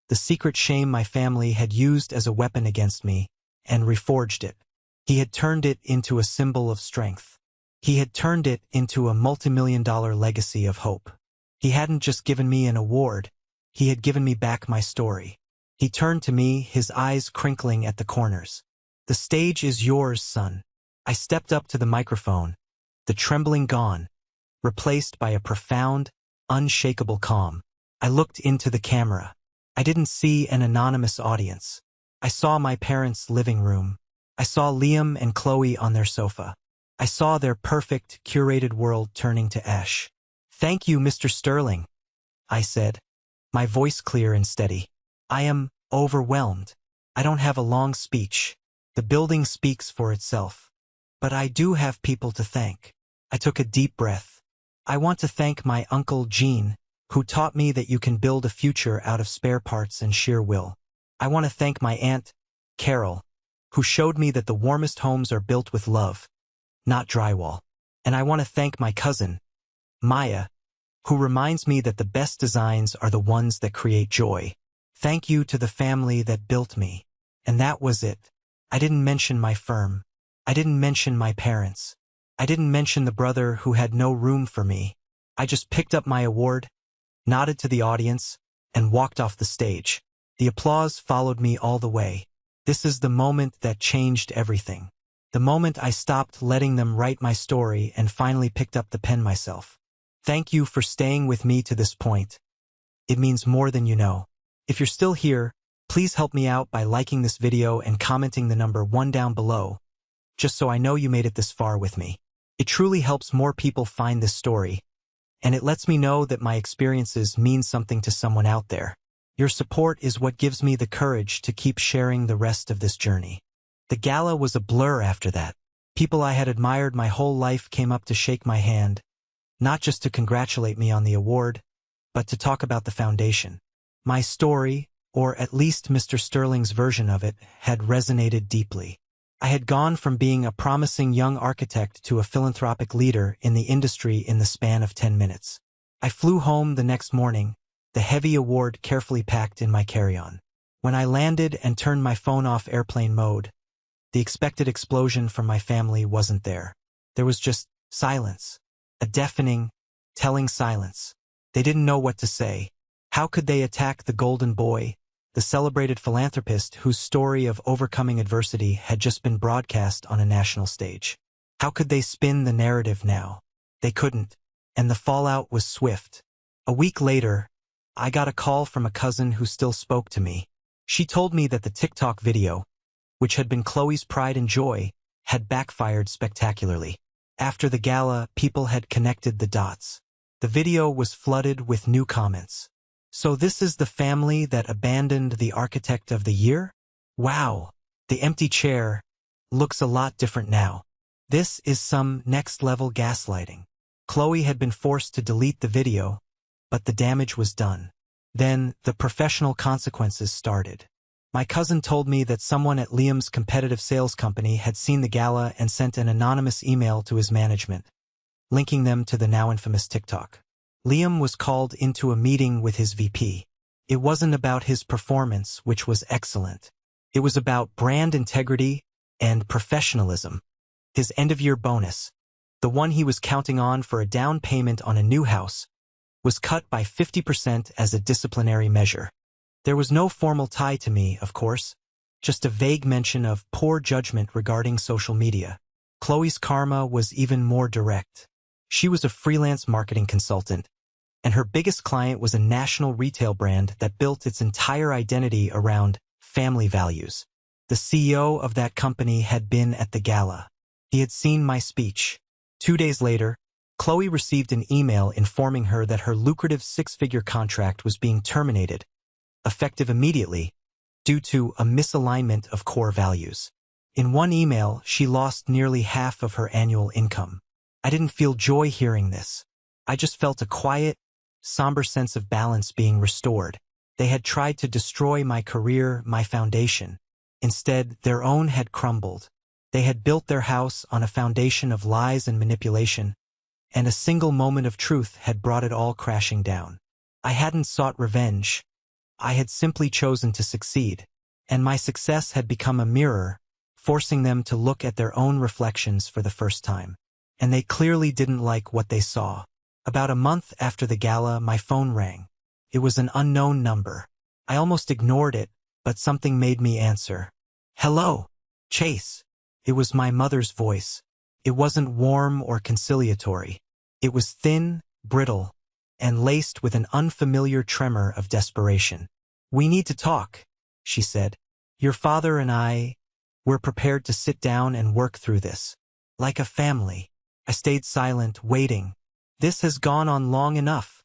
A: the secret shame my family had used as a weapon against me, and reforged it. He had turned it into a symbol of strength. He had turned it into a multimillion-dollar legacy of hope. He hadn't just given me an award, he had given me back my story. He turned to me, his eyes crinkling at the corners. The stage is yours, son. I stepped up to the microphone, the trembling gone, replaced by a profound, unshakable calm. I looked into the camera. I didn't see an anonymous audience. I saw my parents' living room. I saw Liam and Chloe on their sofa. I saw their perfect, curated world turning to ash. "Thank you, Mr. Sterling," I said, my voice clear and steady. "I am overwhelmed. I don't have a long speech. The building speaks for itself. But I do have people to thank." I took a deep breath. I want to thank my uncle Gene, who taught me that you can build a future out of spare parts and sheer will. I want to thank my aunt, Carol, who showed me that the warmest homes are built with love, not drywall. And I want to thank my cousin, Maya, who reminds me that the best designs are the ones that create joy. Thank you to the family that built me. And that was it. I didn't mention my firm. I didn't mention my parents. I didn't mention the brother who had no room for me. I just picked up my award, nodded to the audience, and walked off the stage. The applause followed me all the way. This is the moment that changed everything. The moment I stopped letting them write my story and finally picked up the pen myself. Thank you for staying with me to this point. It means more than you know. If you're still here, please help me out by liking this video and commenting the number 1 down below, just so I know you made it this far with me. It truly helps more people find this story, and it lets me know that my experiences mean something to someone out there. Your support is what gives me the courage to keep sharing the rest of this journey. The gala was a blur after that. People I had admired my whole life came up to shake my hand, not just to congratulate me on the award, but to talk about the foundation. My story, or at least Mr. Sterling's version of it, had resonated deeply. I had gone from being a promising young architect to a philanthropic leader in the industry in the span of 10 minutes. I flew home the next morning, the heavy award carefully packed in my carry-on. When I landed and turned my phone off airplane mode, the expected explosion from my family wasn't there. There was just silence. A deafening, telling silence. They didn't know what to say. How could they attack the golden boy, the celebrated philanthropist whose story of overcoming adversity had just been broadcast on a national stage? How could they spin the narrative now? They couldn't, and the fallout was swift. A week later, I got a call from a cousin who still spoke to me. She told me that the TikTok video, which had been Chloe's pride and joy, had backfired spectacularly. After the gala, people had connected the dots. The video was flooded with new comments. "So this is the family that abandoned the architect of the year? Wow, the empty chair looks a lot different now. This is some next-level gaslighting." Chloe had been forced to delete the video, but the damage was done. Then, the professional consequences started. My cousin told me that someone at Liam's competitive sales company had seen the gala and sent an anonymous email to his management, linking them to the now infamous TikTok. Liam was called into a meeting with his VP. It wasn't about his performance, which was excellent. It was about brand integrity and professionalism. His end-of-year bonus, the one he was counting on for a down payment on a new house, was cut by 50% as a disciplinary measure. There was no formal tie to me, of course, just a vague mention of poor judgment regarding social media. Chloe's karma was even more direct. She was a freelance marketing consultant, and her biggest client was a national retail brand that built its entire identity around family values. The CEO of that company had been at the gala. He had seen my speech. 2 days later, Chloe received an email informing her that her lucrative 6-figure contract was being terminated, effective immediately, due to a misalignment of core values. In one email, she lost nearly half of her annual income. I didn't feel joy hearing this. I just felt a quiet, somber sense of balance being restored. They had tried to destroy my career, my foundation. Instead, their own had crumbled. They had built their house on a foundation of lies and manipulation, and a single moment of truth had brought it all crashing down. I hadn't sought revenge. I had simply chosen to succeed, and my success had become a mirror, forcing them to look at their own reflections for the first time. And they clearly didn't like what they saw. About a month after the gala, my phone rang. It was an unknown number. I almost ignored it, but something made me answer. "Hello, Chase." It was my mother's voice. It wasn't warm or conciliatory. It was thin, brittle, and laced with an unfamiliar tremor of desperation. "We need to talk," she said. "Your father and we're prepared to sit down and work through this. Like a family." I stayed silent, waiting. "This has gone on long enough,"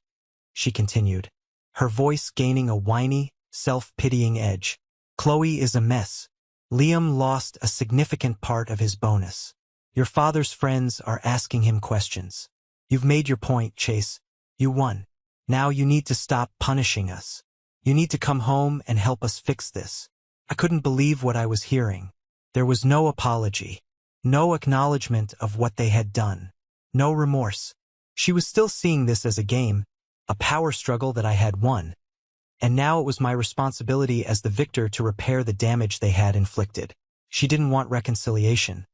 A: she continued, her voice gaining a whiny, self-pitying edge. "Chloe is a mess. Liam lost a significant part of his bonus. Your father's friends are asking him questions. You've made your point, Chase. You won. Now you need to stop punishing us. You need to come home and help us fix this." I couldn't believe what I was hearing. There was no apology, no acknowledgement of what they had done, no remorse. She was still seeing this as a game, a power struggle that I had won. And now it was my responsibility as the victor to repair the damage they had inflicted. She didn't want reconciliation.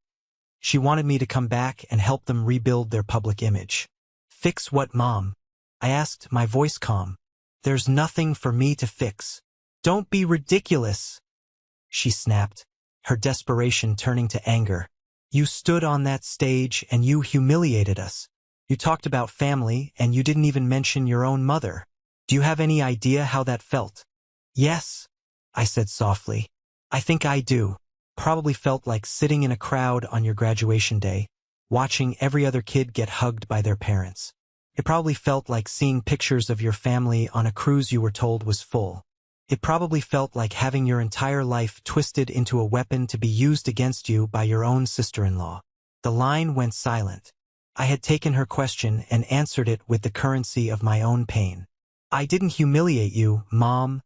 A: She wanted me to come back and help them rebuild their public image. "Fix what, Mom?" I asked, my voice calm. "There's nothing for me to fix." "Don't be ridiculous," she snapped, her desperation turning to anger. "You stood on that stage and you humiliated us. You talked about family and you didn't even mention your own mother. Do you have any idea how that felt?" "Yes," I said softly. "I think I do. Probably felt like sitting in a crowd on your graduation day, watching every other kid get hugged by their parents. It probably felt like seeing pictures of your family on a cruise you were told was full. It probably felt like having your entire life twisted into a weapon to be used against you by your own sister-in-law." The line went silent. I had taken her question and answered it with the currency of my own pain. "I didn't humiliate you, Mom,"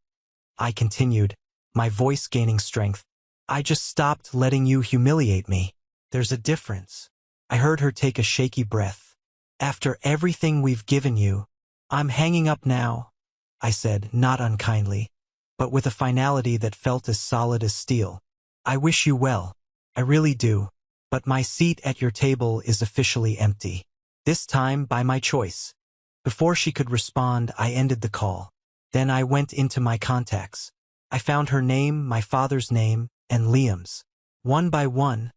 A: I continued, my voice gaining strength. "I just stopped letting you humiliate me. There's a difference." I heard her take a shaky breath. "After everything we've given you, I'm hanging up now," I said, not unkindly, but with a finality that felt as solid as steel. "I wish you well. I really do. But my seat at your table is officially empty. This time by my choice." Before she could respond, I ended the call. Then I went into my contacts. I found her name, my father's name, and Liam's. One by one,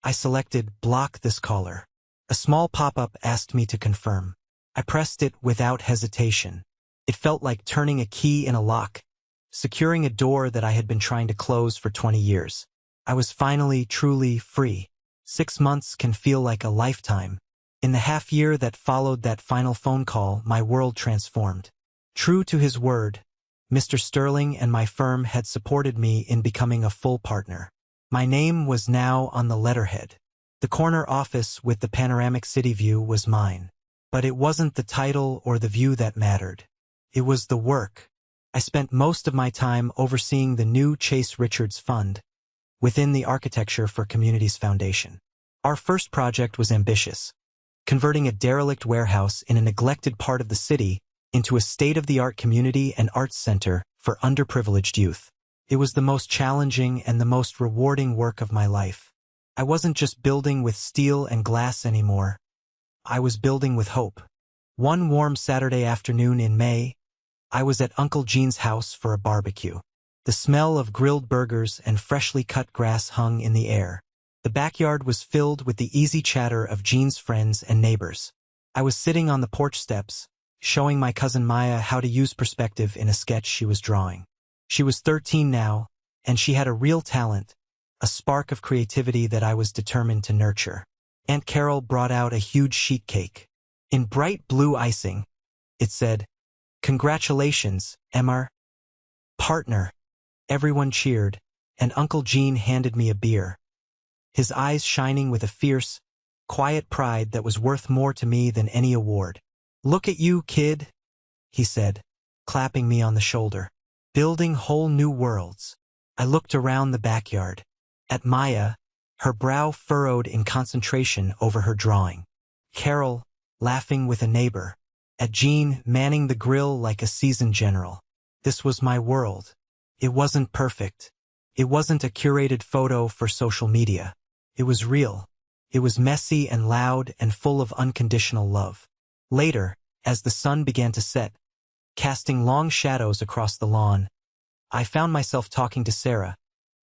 A: I selected "Block this caller." A small pop-up asked me to confirm. I pressed it without hesitation. It felt like turning a key in a lock, securing a door that I had been trying to close for 20 years. I was finally, truly free. 6 months can feel like a lifetime. In the half-year that followed that final phone call, my world transformed. True to his word, Mr. Sterling and my firm had supported me in becoming a full partner. My name was now on the letterhead. The corner office with the panoramic city view was mine. But it wasn't the title or the view that mattered. It was the work. I spent most of my time overseeing the new Chase Richards Fund within the Architecture for Communities Foundation. Our first project was ambitious, converting a derelict warehouse in a neglected part of the city into a state-of-the-art community and arts center for underprivileged youth. It was the most challenging and the most rewarding work of my life. I wasn't just building with steel and glass anymore. I was building with hope. One warm Saturday afternoon in May, I was at Uncle Gene's house for a barbecue. The smell of grilled burgers and freshly cut grass hung in the air. The backyard was filled with the easy chatter of Gene's friends and neighbors. I was sitting on the porch steps, showing my cousin Maya how to use perspective in a sketch she was drawing. She was 13 now, and she had a real talent, a spark of creativity that I was determined to nurture. Aunt Carol brought out a huge sheet cake. In bright blue icing, it said, "Congratulations, Emma. Partner." Everyone cheered, and Uncle Gene handed me a beer, his eyes shining with a fierce, quiet pride that was worth more to me than any award. "Look at you, kid," he said, clapping me on the shoulder. "Building whole new worlds." I looked around the backyard. At Maya, her brow furrowed in concentration over her drawing. Carol, laughing with a neighbor. At Gene, manning the grill like a seasoned general. This was my world. It wasn't perfect. It wasn't a curated photo for social media. It was real. It was messy and loud and full of unconditional love. Later, as the sun began to set, casting long shadows across the lawn, I found myself talking to Sarah,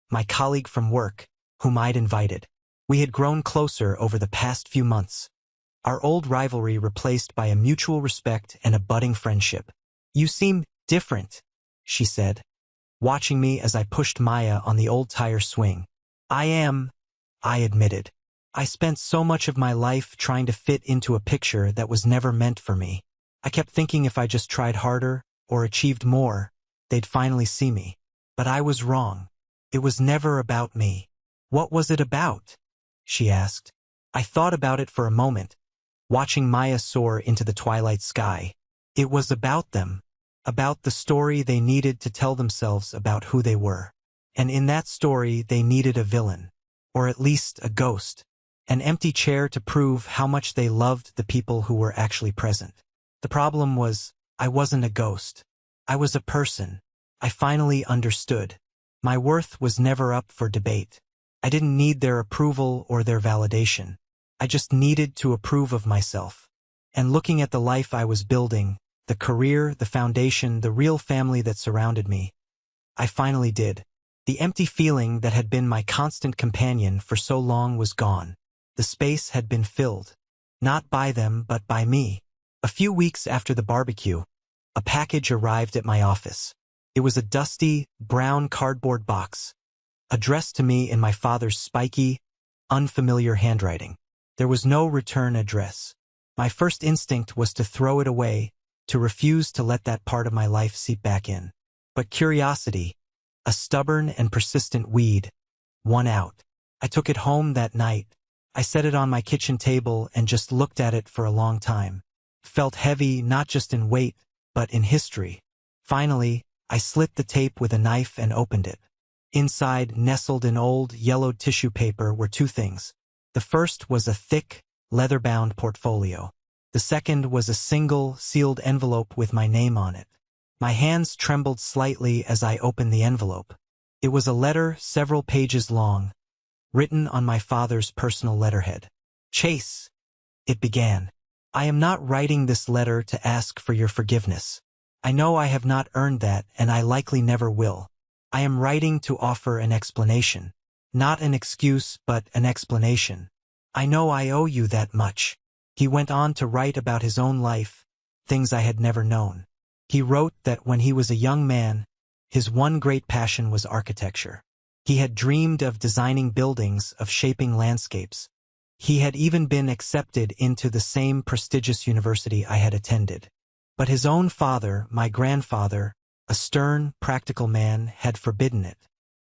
A: my colleague from work, whom I'd invited. We had grown closer over the past few months, our old rivalry replaced by a mutual respect and a budding friendship. "You seem different," she said, watching me as I pushed Maya on the old tire swing. "I am," I admitted. "I spent so much of my life trying to fit into a picture that was never meant for me. I kept thinking if I just tried harder or achieved more, they'd finally see me. But I was wrong. It was never about me." "What was it about?" she asked. I thought about it for a moment, watching Maya soar into the twilight sky. It was about them, about the story they needed to tell themselves about who they were. And in that story they needed a villain, or at least a ghost, an empty chair to prove how much they loved the people who were actually present. The problem was, I wasn't a ghost. I was a person. I finally understood. My worth was never up for debate. I didn't need their approval or their validation. I just needed to approve of myself. And looking at the life I was building, the career, the foundation, the real family that surrounded me, I finally did. The empty feeling that had been my constant companion for so long was gone. The space had been filled. Not by them, but by me. A few weeks after the barbecue, a package arrived at my office. It was a dusty, brown cardboard box, addressed to me in my father's spiky, unfamiliar handwriting. There was no return address. My first instinct was to throw it away, to refuse to let that part of my life seep back in. But curiosity, a stubborn and persistent weed, won out. I took it home that night. I set it on my kitchen table and just looked at it for a long time. Felt heavy not just in weight, but in history. Finally, I slit the tape with a knife and opened it. Inside, nestled in old, yellowed tissue paper, were two things. The first was a thick, leather-bound portfolio. The second was a single, sealed envelope with my name on it. My hands trembled slightly as I opened the envelope. It was a letter several pages long, written on my father's personal letterhead. "Chase," it began. "I am not writing this letter to ask for your forgiveness. I know I have not earned that, and I likely never will. I am writing to offer an explanation. Not an excuse, but an explanation. I know I owe you that much." He went on to write about his own life, things I had never known. He wrote that when he was a young man, his one great passion was architecture. He had dreamed of designing buildings, of shaping landscapes. He had even been accepted into the same prestigious university I had attended. But his own father, my grandfather, a stern, practical man, had forbidden it.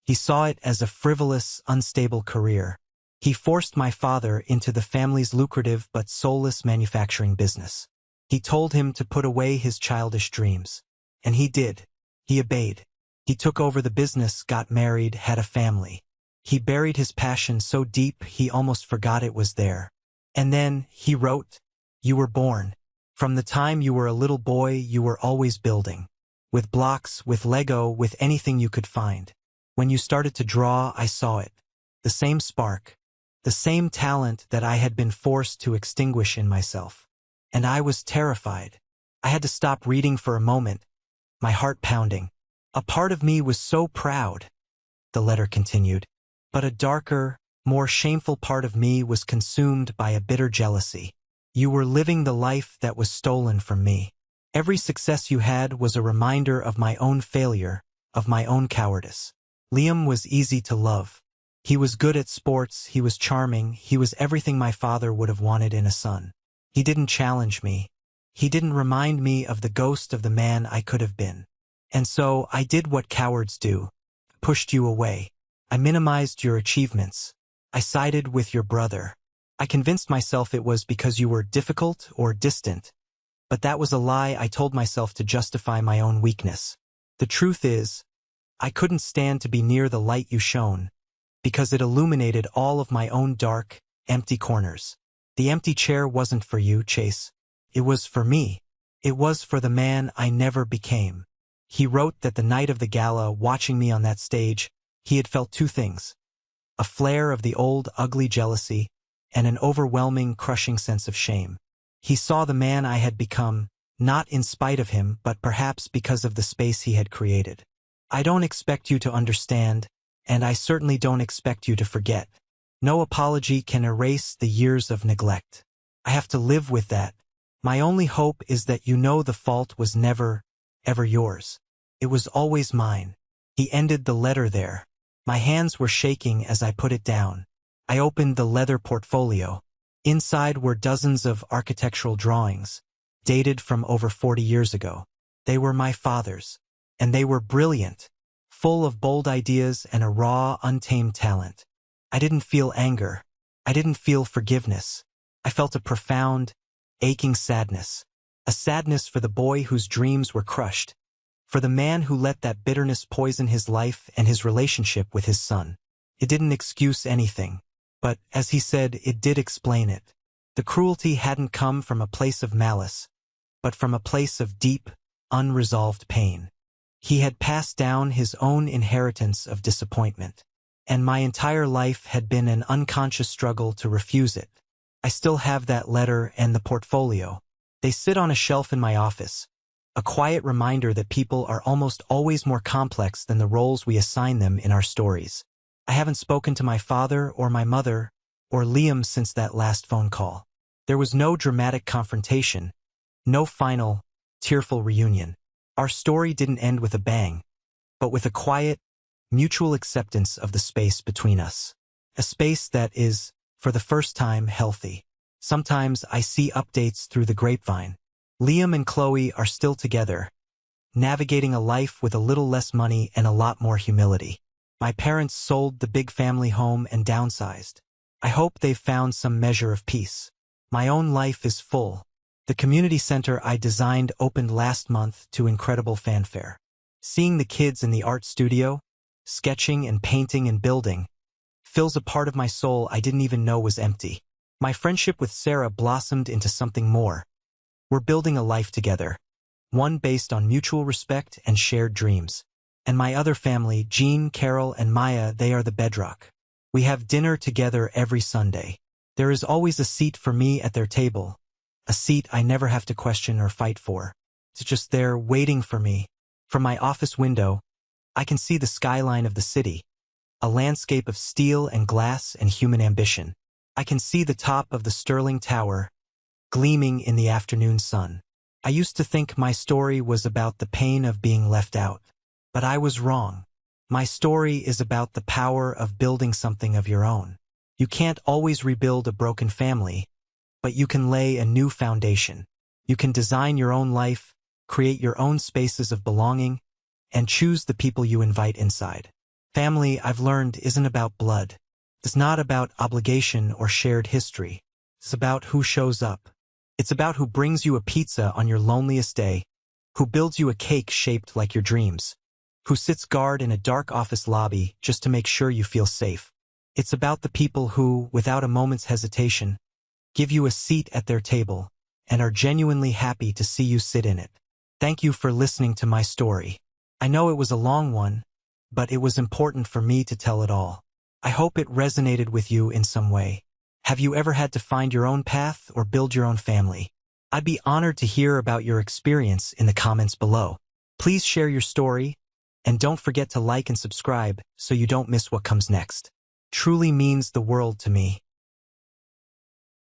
A: He saw it as a frivolous, unstable career. He forced my father into the family's lucrative but soulless manufacturing business. He told him to put away his childish dreams. And he did. He obeyed. He took over the business, got married, had a family. He buried his passion so deep he almost forgot it was there. And then, he wrote, "You were born. From the time you were a little boy, you were always building. With blocks, with Lego, with anything you could find. When you started to draw, I saw it. The same spark. The same talent that I had been forced to extinguish in myself. And I was terrified. I had to stop reading for a moment, my heart pounding. A part of me was so proud," the letter continued, "but a darker, more shameful part of me was consumed by a bitter jealousy. You were living the life that was stolen from me. Every success you had was a reminder of my own failure, of my own cowardice. Liam was easy to love. He was good at sports, he was charming, he was everything my father would have wanted in a son. He didn't challenge me. He didn't remind me of the ghost of the man I could have been. And so I did what cowards do. Pushed you away. I minimized your achievements. I sided with your brother. I convinced myself it was because you were difficult or distant. But that was a lie I told myself to justify my own weakness. The truth is, I couldn't stand to be near the light you shone, because it illuminated all of my own dark, empty corners. The empty chair wasn't for you, Chase. It was for me. It was for the man I never became." He wrote that the night of the gala, watching me on that stage, he had felt two things: a flare of the old, ugly jealousy, and an overwhelming, crushing sense of shame. He saw the man I had become, not in spite of him, but perhaps because of the space he had created. I don't expect you to understand, and I certainly don't expect you to forget. No apology can erase the years of neglect. I have to live with that. My only hope is that you know the fault was never, ever yours. It was always mine." He ended the letter there. My hands were shaking as I put it down. I opened the leather portfolio. Inside were dozens of architectural drawings, dated from over 40 years ago. They were my father's. And they were brilliant, full of bold ideas and a raw, untamed talent. I didn't feel anger. I didn't feel forgiveness. I felt a profound, aching sadness. A sadness for the boy whose dreams were crushed, for the man who let that bitterness poison his life and his relationship with his son. It didn't excuse anything, but, as he said, it did explain it. The cruelty hadn't come from a place of malice, but from a place of deep, unresolved pain. He had passed down his own inheritance of disappointment, and my entire life had been an unconscious struggle to refuse it. I still have that letter and the portfolio. They sit on a shelf in my office, a quiet reminder that people are almost always more complex than the roles we assign them in our stories. I haven't spoken to my father or my mother or Liam since that last phone call. There was no dramatic confrontation, no final, tearful reunion. Our story didn't end with a bang, but with a quiet, mutual acceptance of the space between us. A space that is, for the first time, healthy. Sometimes I see updates through the grapevine. Liam and Chloe are still together, navigating a life with a little less money and a lot more humility. My parents sold the big family home and downsized. I hope they've found some measure of peace. My own life is full. The community center I designed opened last month to incredible fanfare. Seeing the kids in the art studio, sketching and painting and building, fills a part of my soul I didn't even know was empty. My friendship with Sarah blossomed into something more. We're building a life together, one based on mutual respect and shared dreams. And my other family, Jean, Carol, and Maya, they are the bedrock. We have dinner together every Sunday. There is always a seat for me at their table, a seat I never have to question or fight for. It's just there waiting for me. From my office window, I can see the skyline of the city, a landscape of steel and glass and human ambition. I can see the top of the Sterling Tower, gleaming in the afternoon sun. I used to think my story was about the pain of being left out, but I was wrong. My story is about the power of building something of your own. You can't always rebuild a broken family, but you can lay a new foundation. You can design your own life, create your own spaces of belonging, and choose the people you invite inside. Family, I've learned, isn't about blood. It's not about obligation or shared history. It's about who shows up. It's about who brings you a pizza on your loneliest day, who builds you a cake shaped like your dreams, who sits guard in a dark office lobby just to make sure you feel safe. It's about the people who, without a moment's hesitation, give you a seat at their table and are genuinely happy to see you sit in it. Thank you for listening to my story. I know it was a long one, but it was important for me to tell it all. I hope it resonated with you in some way. Have you ever had to find your own path or build your own family? I'd be honored to hear about your experience in the comments below. Please share your story, and don't forget to like and subscribe so you don't miss what comes next. Truly means the world to me.